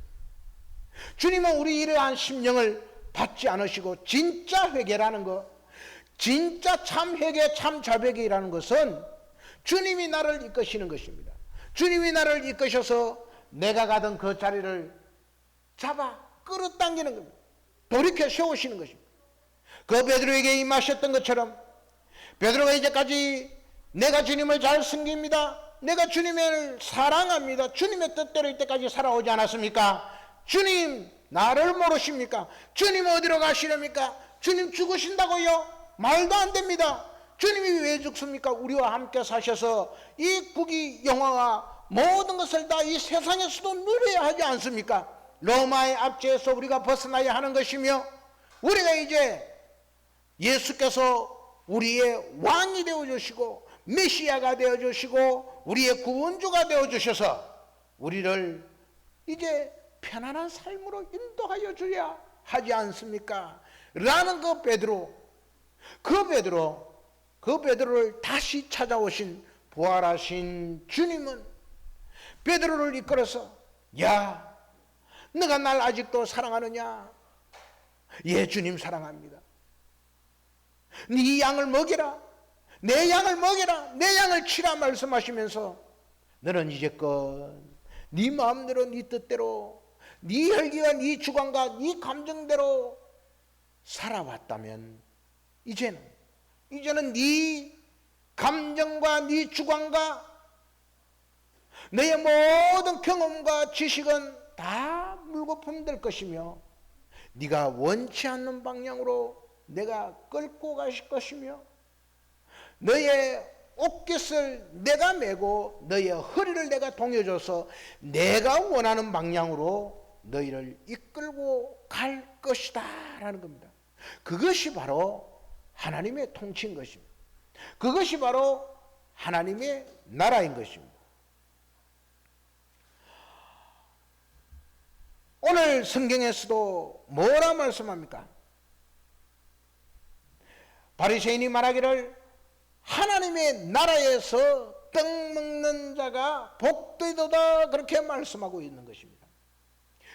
주님은 우리 이러한 심령을 받지 않으시고 진짜 회개라는 것, 진짜 참 회개, 참 자백이라는 것은 주님이 나를 이끄시는 것입니다. 주님이 나를 이끄셔서 내가 가던 그 자리를 잡아 끌어당기는 겁니다. 돌이켜 세우시는 것입니다. 그 베드로에게 임하셨던 것처럼 베드로가 이제까지 내가 주님을 잘 섬깁니다. 내가 주님을 사랑합니다. 주님의 뜻대로 이때까지 살아오지 않았습니까? 주님 나를 모르십니까? 주님 어디로 가시렵니까? 주님 죽으신다고요? 말도 안 됩니다. 주님이 왜 죽습니까? 우리와 함께 사셔서 이 국이 영화와 모든 것을 다 이 세상에서도 누려야 하지 않습니까? 로마의 압제에서 우리가 벗어나야 하는 것이며 우리가 이제 예수께서 우리의 왕이 되어주시고 메시아가 되어주시고 우리의 구원주가 되어주셔서 우리를 이제 편안한 삶으로 인도하여 주야 하지 않습니까? 라는 그 베드로를 다시 찾아오신 부활하신 주님은 베드로를 이끌어서 야 너가 날 아직도 사랑하느냐? 예, 주님 사랑합니다. 네 양을 먹이라. 내 양을 먹이라. 내 양을 치라 말씀하시면서 너는 이제껏 네 마음대로 네 뜻대로 네 혈기와 네 주관과 네 감정대로 살아왔다면 이제는 네 감정과 네 주관과 너의 모든 경험과 지식은 다 물거품 될 것이며 네가 원치 않는 방향으로 내가 끌고 가실 것이며 너의 옷깃을 내가 메고 너의 허리를 내가 동여줘서 내가 원하는 방향으로 너희를 이끌고 갈 것이다 라는 겁니다. 그것이 바로 하나님의 통치인 것입니다. 그것이 바로 하나님의 나라인 것입니다. 오늘 성경에서도 뭐라 말씀합니까? 바리새인이 말하기를 하나님의 나라에서 떡 먹는 자가 복되도다 그렇게 말씀하고 있는 것입니다.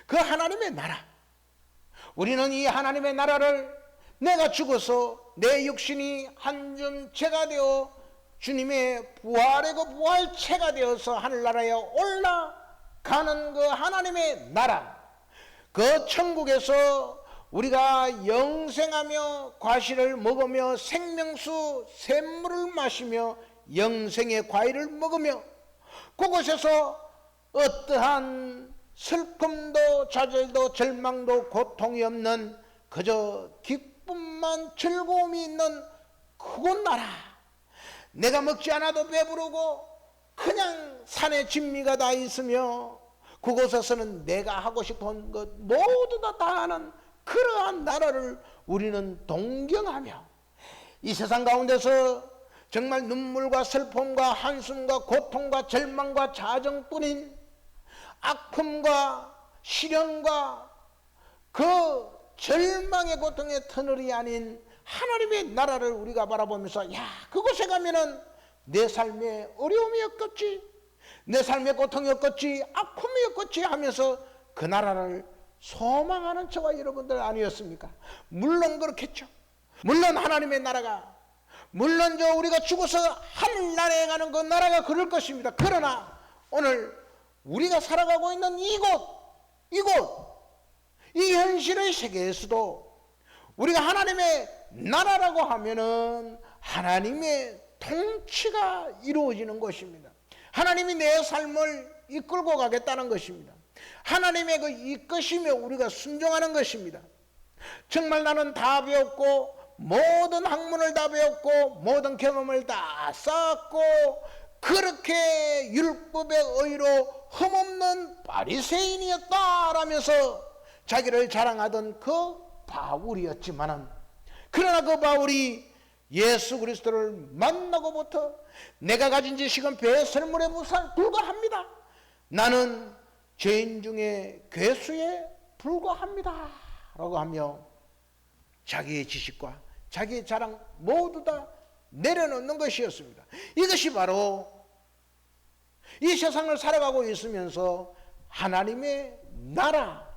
그 하나님의 나라, 우리는 이 하나님의 나라를 내가 죽어서 내 육신이 한 줌 죄가 되어 주님의 부활의 그 부활체가 되어서 하늘나라에 올라가는 그 하나님의 나라, 그 천국에서 우리가 영생하며 과실을 먹으며 생명수 샘물을 마시며 영생의 과일을 먹으며 그곳에서 어떠한 슬픔도 좌절도 절망도 고통이 없는 그저 기쁨만 즐거움이 있는 그곳 나라, 내가 먹지 않아도 배부르고 그냥 산에 진미가 다 있으며 그곳에서는 내가 하고 싶은 것 모두 다 하는 그러한 나라를 우리는 동경하며 이 세상 가운데서 정말 눈물과 슬픔과 한숨과 고통과 절망과 자정뿐인 아픔과 시련과 그 절망의 고통의 터널이 아닌 하나님의 나라를 우리가 바라보면서 야, 그곳에 가면은 내 삶에 어려움이 없겠지, 내 삶에 고통이 없겠지, 아픔이 없겠지 하면서 그 나라를 소망하는 저와 여러분들 아니었습니까? 물론 그렇겠죠. 물론 하나님의 나라가, 물론 우리가 죽어서 하늘나라에 가는 그 나라가 그럴 것입니다. 그러나 오늘 우리가 살아가고 있는 이곳 이 현실의 세계에서도 우리가 하나님의 나라라고 하면은 하나님의 통치가 이루어지는 것입니다. 하나님이 내 삶을 이끌고 가겠다는 것입니다. 하나님의 그 이끄심에 우리가 순종하는 것입니다. 정말 나는 다 배웠고 모든 학문을 다 배웠고 모든 경험을 다 쌓았고 그렇게 율법의 의로 흠없는 바리새인이었다라면서 자기를 자랑하던 그 바울이었지만은, 그러나 그 바울이 예수 그리스도를 만나고부터 내가 가진 지식은 배설물에 불과합니다, 나는 죄인 중에 괴수에 불과합니다 라고 하며 자기의 지식과 자기의 자랑 모두 다 내려놓는 것이었습니다. 이것이 바로 이 세상을 살아가고 있으면서 하나님의 나라,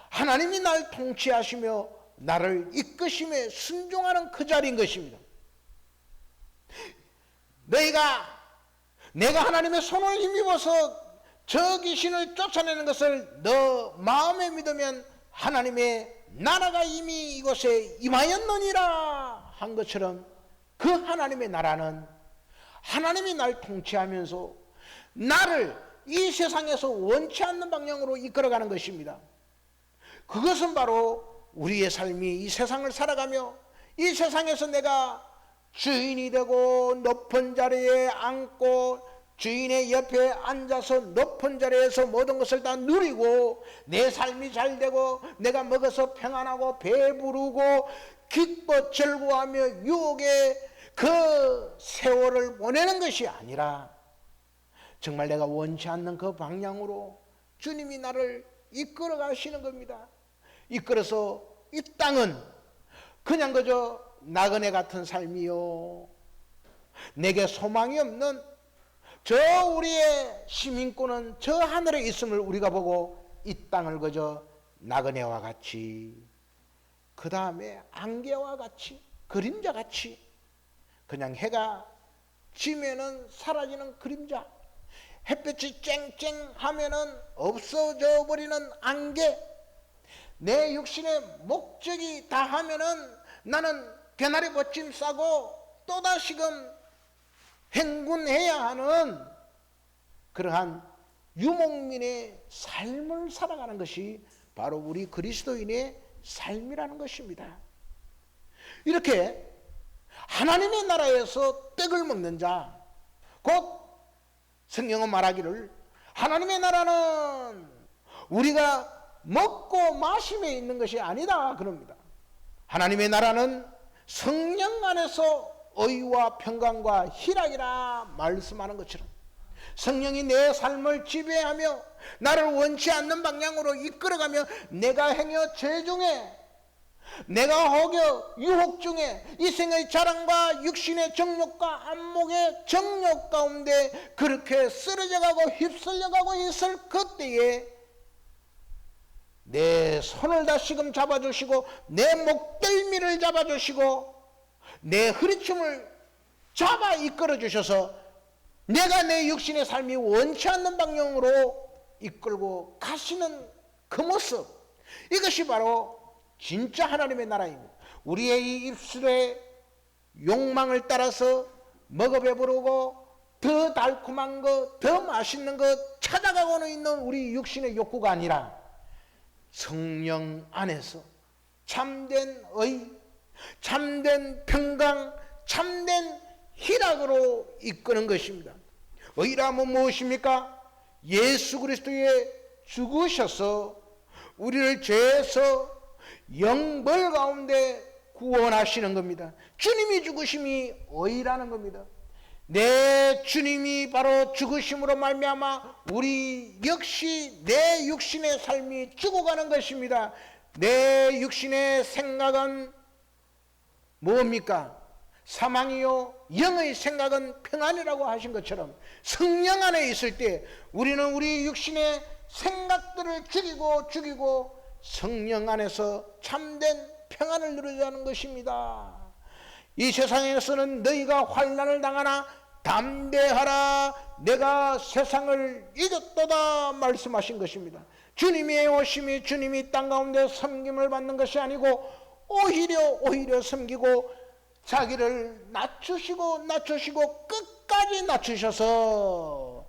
하나님이 날 통치하시며 나를 이끄심에 순종하는 그 자리인 것입니다. 내가 하나님의 손을 힘입어서 저 귀신을 쫓아내는 것을 너 마음에 믿으면 하나님의 나라가 이미 이곳에 임하였느니라 한 것처럼, 그 하나님의 나라는 하나님이 날 통치하면서 나를 이 세상에서 원치 않는 방향으로 이끌어가는 것입니다. 그것은 바로 우리의 삶이 이 세상을 살아가며 이 세상에서 내가 주인이 되고 높은 자리에 앉고 주인의 옆에 앉아서 높은 자리에서 모든 것을 다 누리고 내 삶이 잘 되고 내가 먹어서 평안하고 배부르고 기뻐 즐거워하며 유혹의 그 세월을 보내는 것이 아니라 정말 내가 원치 않는 그 방향으로 주님이 나를 이끌어 가시는 겁니다. 이끌어서 이 땅은 그냥 그저 나그네 같은 삶이요, 내게 소망이 없는 저 우리의 시민권은 저 하늘에 있음을 우리가 보고 이 땅을 그저 나그네와 같이, 그 다음에 안개와 같이, 그림자 같이, 그냥 해가 지면은 사라지는 그림자, 햇볕이 쨍쨍하면은 없어져 버리는 안개, 내 육신의 목적이 다 하면은 나는 개나리 벗짐 싸고 또다시금 행군해야 하는 그러한 유목민의 삶을 살아가는 것이 바로 우리 그리스도인의 삶이라는 것입니다. 이렇게 하나님의 나라에서 떡을 먹는 자, 곧 성경은 말하기를 하나님의 나라는 우리가 먹고 마심에 있는 것이 아니다 그럽니다. 하나님의 나라는 성령 안에서 의와 평강과 희락이라 말씀하는 것처럼 성령이 내 삶을 지배하며 나를 원치 않는 방향으로 이끌어가며 내가 행여 죄 중에, 내가 혹여 유혹 중에 이생의 자랑과 육신의 정욕과 안목의 정욕 가운데 그렇게 쓰러져가고 휩쓸려가고 있을 그때에 내 손을 다시금 잡아주시고 내 목덜미를 잡아주시고 내 허리춤을 잡아 이끌어 주셔서 내가 내 육신의 삶이 원치 않는 방향으로 이끌고 가시는 그 모습, 이것이 바로 진짜 하나님의 나라입니다. 우리의 이 입술의 욕망을 따라서 먹어 배부르고 더 달콤한 것, 더 맛있는 것 찾아가고는 있는 우리 육신의 욕구가 아니라 성령 안에서 참된 의, 참된 평강, 참된 희락으로 이끄는 것입니다. 의라면 무엇입니까? 예수 그리스도에 죽으셔서 우리를 죄에서 영벌 가운데 구원하시는 겁니다. 주님이 죽으심이 의라는 겁니다. 내 주님이 바로 죽으심으로 말미암아 우리 역시 내 육신의 삶이 죽어가는 것입니다. 내 육신의 생각은 뭡니까? 사망이요 영의 생각은 평안이라고 하신 것처럼 성령 안에 있을 때 우리는 우리 육신의 생각들을 죽이고 성령 안에서 참된 평안을 누리자는 것입니다. 이 세상에서는 너희가 환난을 당하나 담대하라, 내가 세상을 이겼도다 말씀하신 것입니다. 주님의 오심이 주님이 땅 가운데 섬김을 받는 것이 아니고 오히려 섬기고 자기를 낮추시고 끝까지 낮추셔서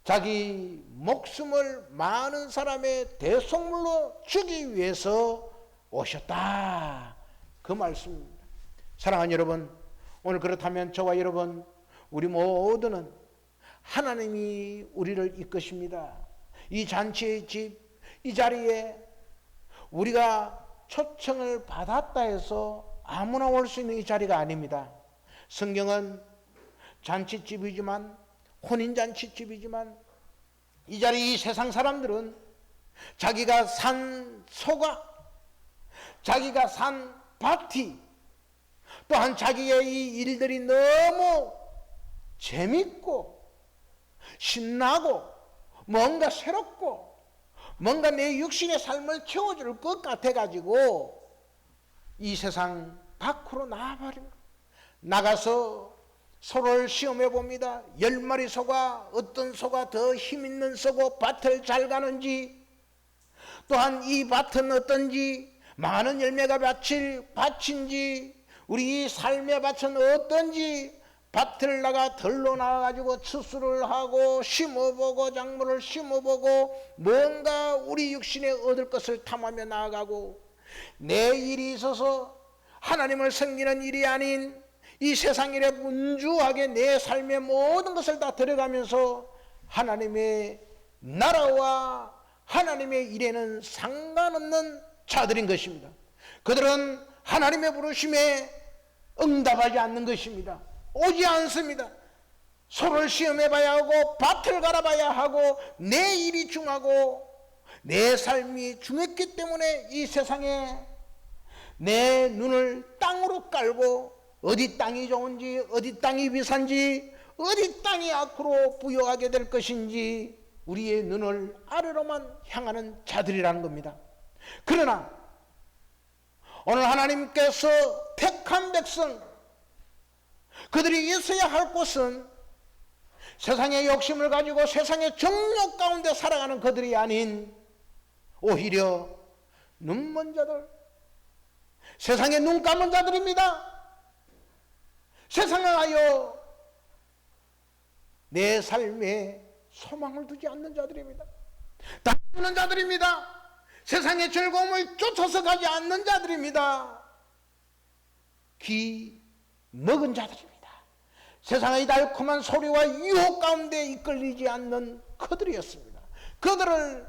자기 목숨을 많은 사람의 대속물로 주기 위해서 오셨다, 그 말씀입니다. 사랑하는 여러분, 오늘 그렇다면 저와 여러분 우리 모두는 하나님이 우리를 이끄십니다. 이 잔치의 집, 이 자리에 우리가 초청을 받았다 해서 아무나 올 수 있는 이 자리가 아닙니다. 성경은 잔치집이지만, 혼인잔치집이지만, 이 자리 이 세상 사람들은 자기가 산 소가, 자기가 산 파티, 또한 자기의 이 일들이 너무 재밌고 신나고 뭔가 새롭고 뭔가 내 육신의 삶을 채워줄 것 같아가지고 이 세상 밖으로 나와버립니다. 나가서 소를 시험해 봅니다. 10마리 소가 어떤 소가 더 힘있는 소고 밭을 잘 가는지, 또한 이 밭은 어떤지, 많은 열매가 맺힐 밭인지, 우리 이 삶의 밭은 어떤지 밭을 덜로 나가가지고 추수를 하고 심어보고 작물을 심어보고 뭔가 우리 육신에 얻을 것을 탐하며 나아가고, 내 일이 있어서 하나님을 섬기는 일이 아닌 이 세상 일에 분주하게 내 삶의 모든 것을 다 들어가면서 하나님의 나라와 하나님의 일에는 상관없는 자들인 것입니다. 그들은 하나님의 부르심에 응답하지 않는 것입니다. 오지 않습니다. 소를 시험해 봐야 하고 밭을 갈아봐야 하고 내 일이 중하고 내 삶이 중했기 때문에 이 세상에 내 눈을 땅으로 깔고 어디 땅이 좋은지, 어디 땅이 비싼지, 어디 땅이 앞으로 부여하게 될 것인지 우리의 눈을 아래로만 향하는 자들이라는 겁니다. 그러나 오늘 하나님께서 택한 백성, 그들이 있어야 할 곳은 세상의 욕심을 가지고 세상의 정욕 가운데 살아가는 그들이 아닌 오히려 눈먼 자들, 세상에 눈 감은 자들입니다. 세상을 하여 내 삶에 소망을 두지 않는 자들입니다. 다투는 자들입니다. 세상의 즐거움을 쫓아서 가지 않는 자들입니다. 귀 먹은 자들입니다. 세상의 달콤한 소리와 유혹 가운데 이끌리지 않는 그들이었습니다. 그들을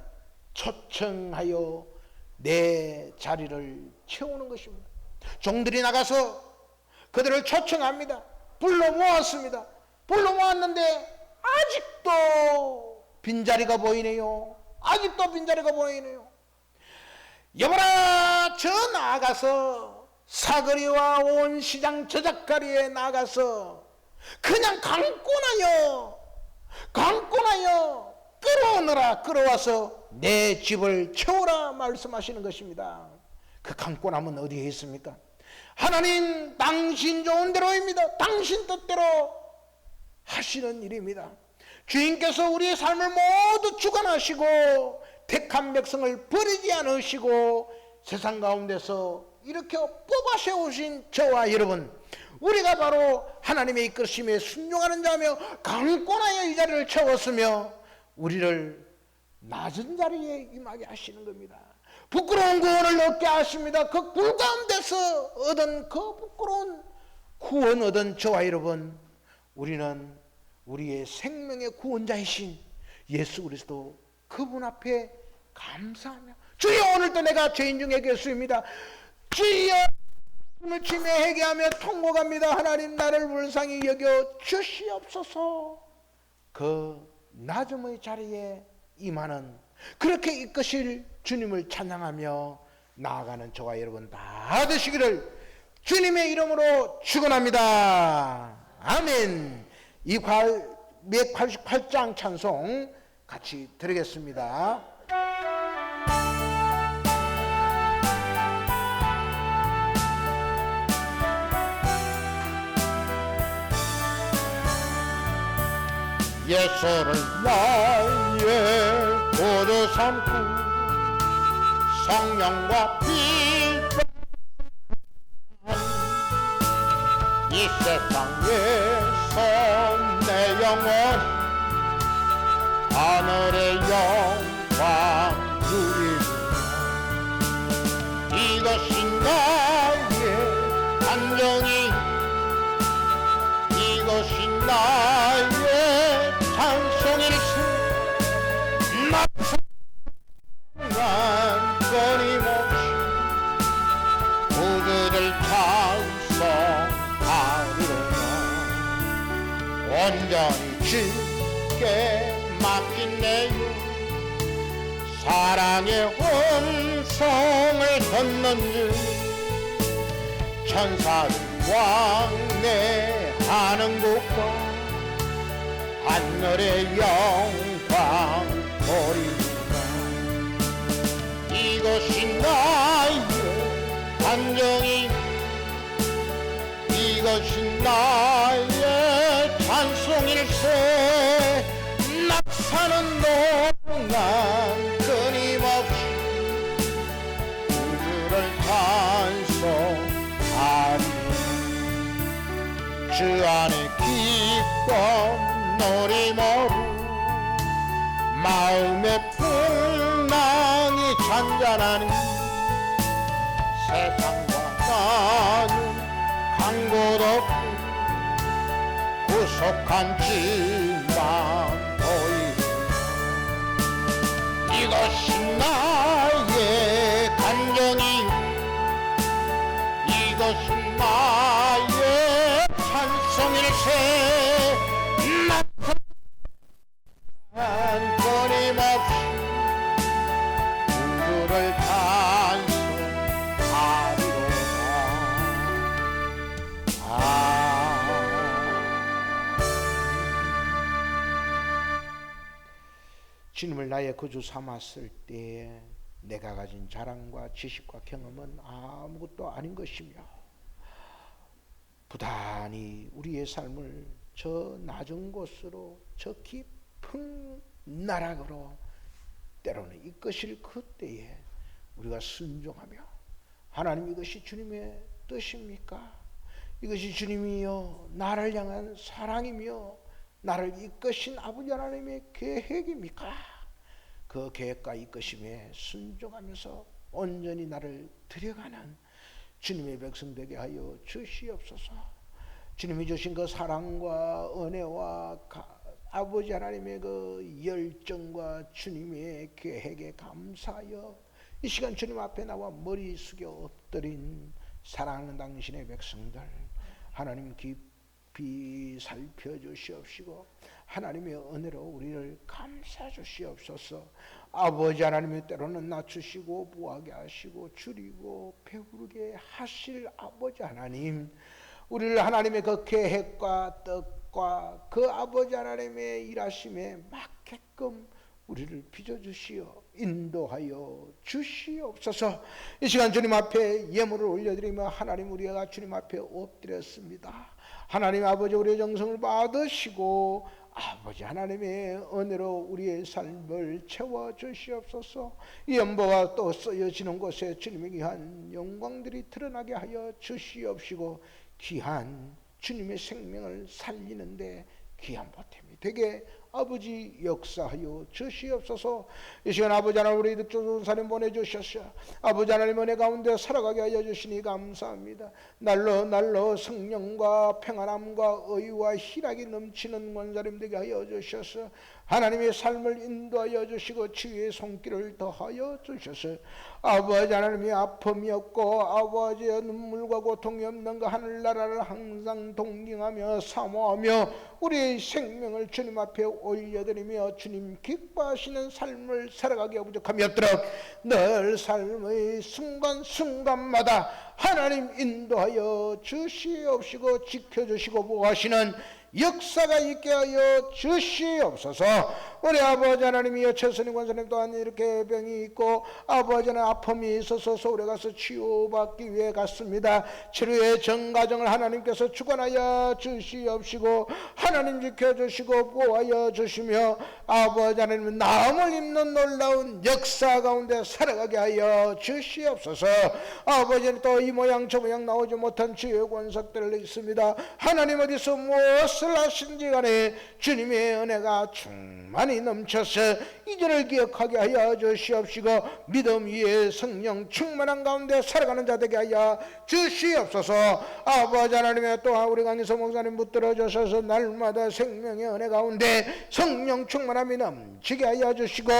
초청하여 내 자리를 채우는 것입니다. 종들이 나가서 그들을 초청합니다. 불러 모았습니다. 불러 모았는데 아직도 빈자리가 보이네요. 아직도 빈자리가 보이네요. 여보라, 저 나가서 사거리와 온 시장 저작거리에 나가서 그냥 강권하여 끌어오느라, 끌어와서 내 집을 채우라 말씀하시는 것입니다. 그 강권함은 어디에 있습니까? 하나님 당신 좋은 대로입니다. 당신 뜻대로 하시는 일입니다. 주인께서 우리의 삶을 모두 주관하시고 택한 백성을 버리지 않으시고 세상 가운데서 이렇게 뽑아 세우신 저와 여러분, 우리가 바로 하나님의 이끄심에 순종하는 자며 강권하여 이 자리를 채웠으며 우리를 낮은 자리에 임하게 하시는 겁니다. 부끄러운 구원을 얻게 하십니다. 그 굴 가운데서 얻은 그 부끄러운 구원 얻은 저와 여러분, 우리는 우리의 생명의 구원자이신 예수 그리스도 그분 앞에 감사하며, 주여 오늘도 내가 죄인 중에 계수입니다. 주여 숨을 치며 회개하며 통곡합니다. 하나님 나를 불쌍히 여겨 주시옵소서. 그 낮음의 자리에 임하는 그렇게 이끄실 주님을 찬양하며 나아가는 저와 여러분 다 되시기를 주님의 이름으로 축원합니다. 아멘. 이 188장 찬송 같이 드리겠습니다. 예수를 나의 구주 삼고 성령과 빛 이 세상에서 내 영혼 하늘의 영광 누리리라. 이것이 나의 간정이 이것이 나의 찬송일세. 난 끊임없이 구주를 찬송하리라. 온전히 주께 맡긴 내유 사랑의 음성을 듣는 주 천사들 왕래하는 곳과 하늘의 영광 보리라. 이것이 나의 간정이 이것이 나의 찬송일세. 낙사는 동안 끊임없이 구주를 찬송하리. 주 안에 기쁨 놀이모루 마음의 풍랑이 잔잔하니 세상과 나는 간 곳 없고 구속한 지만 보이리. 이것이 나의 간정이 이것이 나의 찬송일세. 난 끊임없이 구주를 주님을 나의 구주 삼았을 때에 내가 가진 자랑과 지식과 경험은 아무것도 아닌 것이며 부단히 우리의 삶을 저 낮은 곳으로 저 깊은 나락으로 때로는 이끄실 그때에 우리가 순종하며 하나님 이것이 주님의 뜻입니까? 이것이 주님이여 나를 향한 사랑이며 나를 이끄신 아버지 하나님의 계획입니까? 그 계획과 이끄심에 순종하면서 온전히 나를 들여가는 주님의 백성 되게 하여 주시옵소서. 주님이 주신 그 사랑과 은혜와 아버지 하나님의 그 열정과 주님의 계획에 감사하여 이 시간 주님 앞에 나와 머리 숙여 엎드린 사랑하는 당신의 백성들 하나님 깊이 살펴주시옵시고 하나님의 은혜로 우리를 감싸주시옵소서. 아버지 하나님의 때로는 낮추시고 부하게 하시고 줄이고 배부르게 하실 아버지 하나님, 우리를 하나님의 그 계획과 뜻과 그 아버지 하나님의 일하심에 맞게끔 우리를 빚어주시어 인도하여 주시옵소서. 이 시간 주님 앞에 예물을 올려드리며 하나님 우리가 주님 앞에 엎드렸습니다. 하나님 아버지 우리의 정성을 받으시고 아버지 하나님의 은혜로 우리의 삶을 채워주시옵소서. 이 연보가 또 쓰여지는 곳에 주님의 귀한 영광들이 드러나게 하여 주시옵시고 귀한 주님의 생명을 살리는데 귀한 보탬이 되게 아버지 역사하여 주시옵소서. 이 시간 아버지 하나님 우리 득조선사님 보내주셨어. 아버지 하나님 은혜 가운데 살아가게 하여 주시니 감사합니다. 날로 성령과 평안함과 의와 희락이 넘치는 권사님 되게 하여 주셔서 하나님의 삶을 인도하여 주시고 치유의 손길을 더하여 주셔서 아버지 하나님이 아픔이 없고 아버지의 눈물과 고통이 없는 그 하늘나라를 항상 동경하며 사모하며 우리의 생명을 주님 앞에 올려드리며 주님 기뻐하시는 삶을 살아가게 부족함이었도록 늘 삶의 순간순간마다 하나님 인도하여 주시옵시고 지켜주시고 보호하시는 역사가 있게 하여 주시옵소서. 우리 아버지 하나님이여 최선희 권사님 또한 이렇게 병이 있고 아버지는 아픔이 있어서 서울에 가서 치유받기 위해 갔습니다. 치료의 전과정을 하나님께서 주관하여 주시옵시고 하나님 지켜주시고 보호하여 주시며 아버지 하나님은 나음을 입는 놀라운 역사 가운데 살아가게 하여 주시옵소서. 아버지는 또 이 모양 저 모양 나오지 못한 치유의 권석들을 있습니다. 하나님 어디서 무엇을 하신지 간에 주님의 은혜가 충만히 넘쳐서 이전을 기억하게 하여 주시옵시고 믿음 위에 성령 충만한 가운데 살아가는 자 되게 하여 주시옵소서. 아버지 하나님의 또한 우리 강희서 목사님 붙들어 주셔서 날마다 생명의 은혜 가운데 성령 충만함이 넘치게 하여 주시고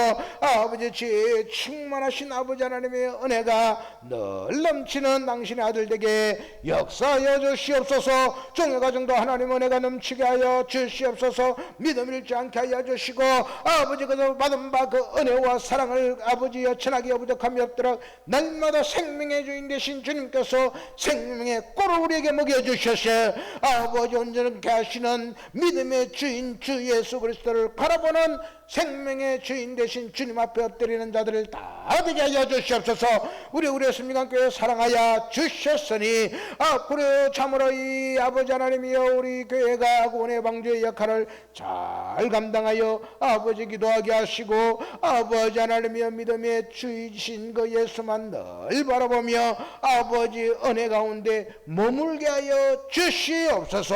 아버지 지혜에 충만하신 아버지 하나님의 은혜가 늘 넘치는 당신의 아들에게 역사하여 주시옵소서. 종의 가정도 하나님 은혜가 넘치게 하여 주시옵소서. 믿음 잃지 않게 하여 주시고 아버지 그도 받은 바 그 은혜와 사랑을 아버지 여천하게 부족함이 없도록 날마다 생명의 주인 되신 주님께서 생명의 꿀을 우리에게 먹여주셔서 아버지 온전하게 하시는 믿음의 주인 주 예수 그리스도를 바라보는 생명의 주인 되신 주님 앞에 엎드리는 자들을 다 되게 하여 주시옵소서. 우리 승리관교회 사랑하여 주셨으니 앞으로 참으로 이 아버지 하나님이여 우리 교회가 구원의 방주의 역할을 잘 감당하여 아버지 기도하게 하시고 아버지 하나님이여 믿음의 주이신 그 예수만 늘 바라보며 아버지 은혜 가운데 머물게 하여 주시옵소서.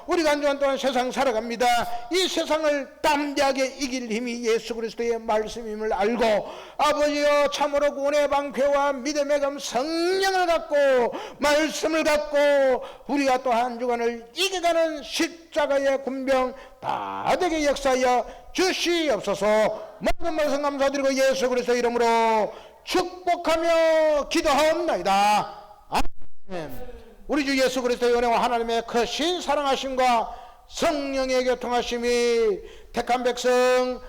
우리가 한 주간 동안 세상 살아갑니다. 이 세상을 담대하게 이길 힘이 예수 그리스도의 말씀임을 알고 아버지여 참으로 구원의 방패와 믿음의 검 성령을 갖고 말씀을 갖고 우리가 또 한 주간을 이겨가는 십자가의 군병 다 되게 역사하여 주시옵소서. 모든 말씀 감사드리고 예수 그리스도 이름으로 축복하며 기도하옵나이다. 아멘. 우리 주 예수 그리스도의 은혜와 하나님의 크신 사랑하심과 성령의 교통하심이 택한 백성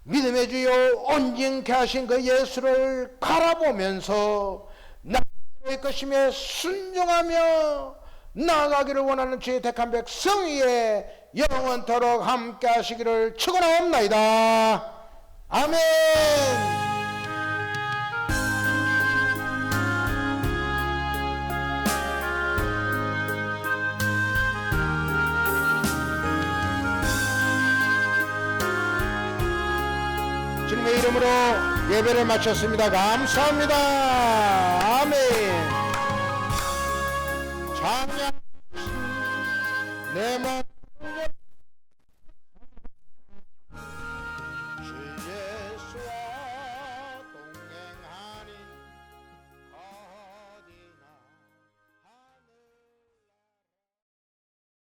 믿음의 주요 온전케 하신 그 예수를 바라보면서 나의 것임에 순종하며 나아가기를 원하는 주의 택한 백성 위에 영원토록 함께 하시기를 축원하옵나이다. 아멘. 주님의 이름으로 예배를 마쳤습니다. 감사합니다. 아멘. 찬양 내 마음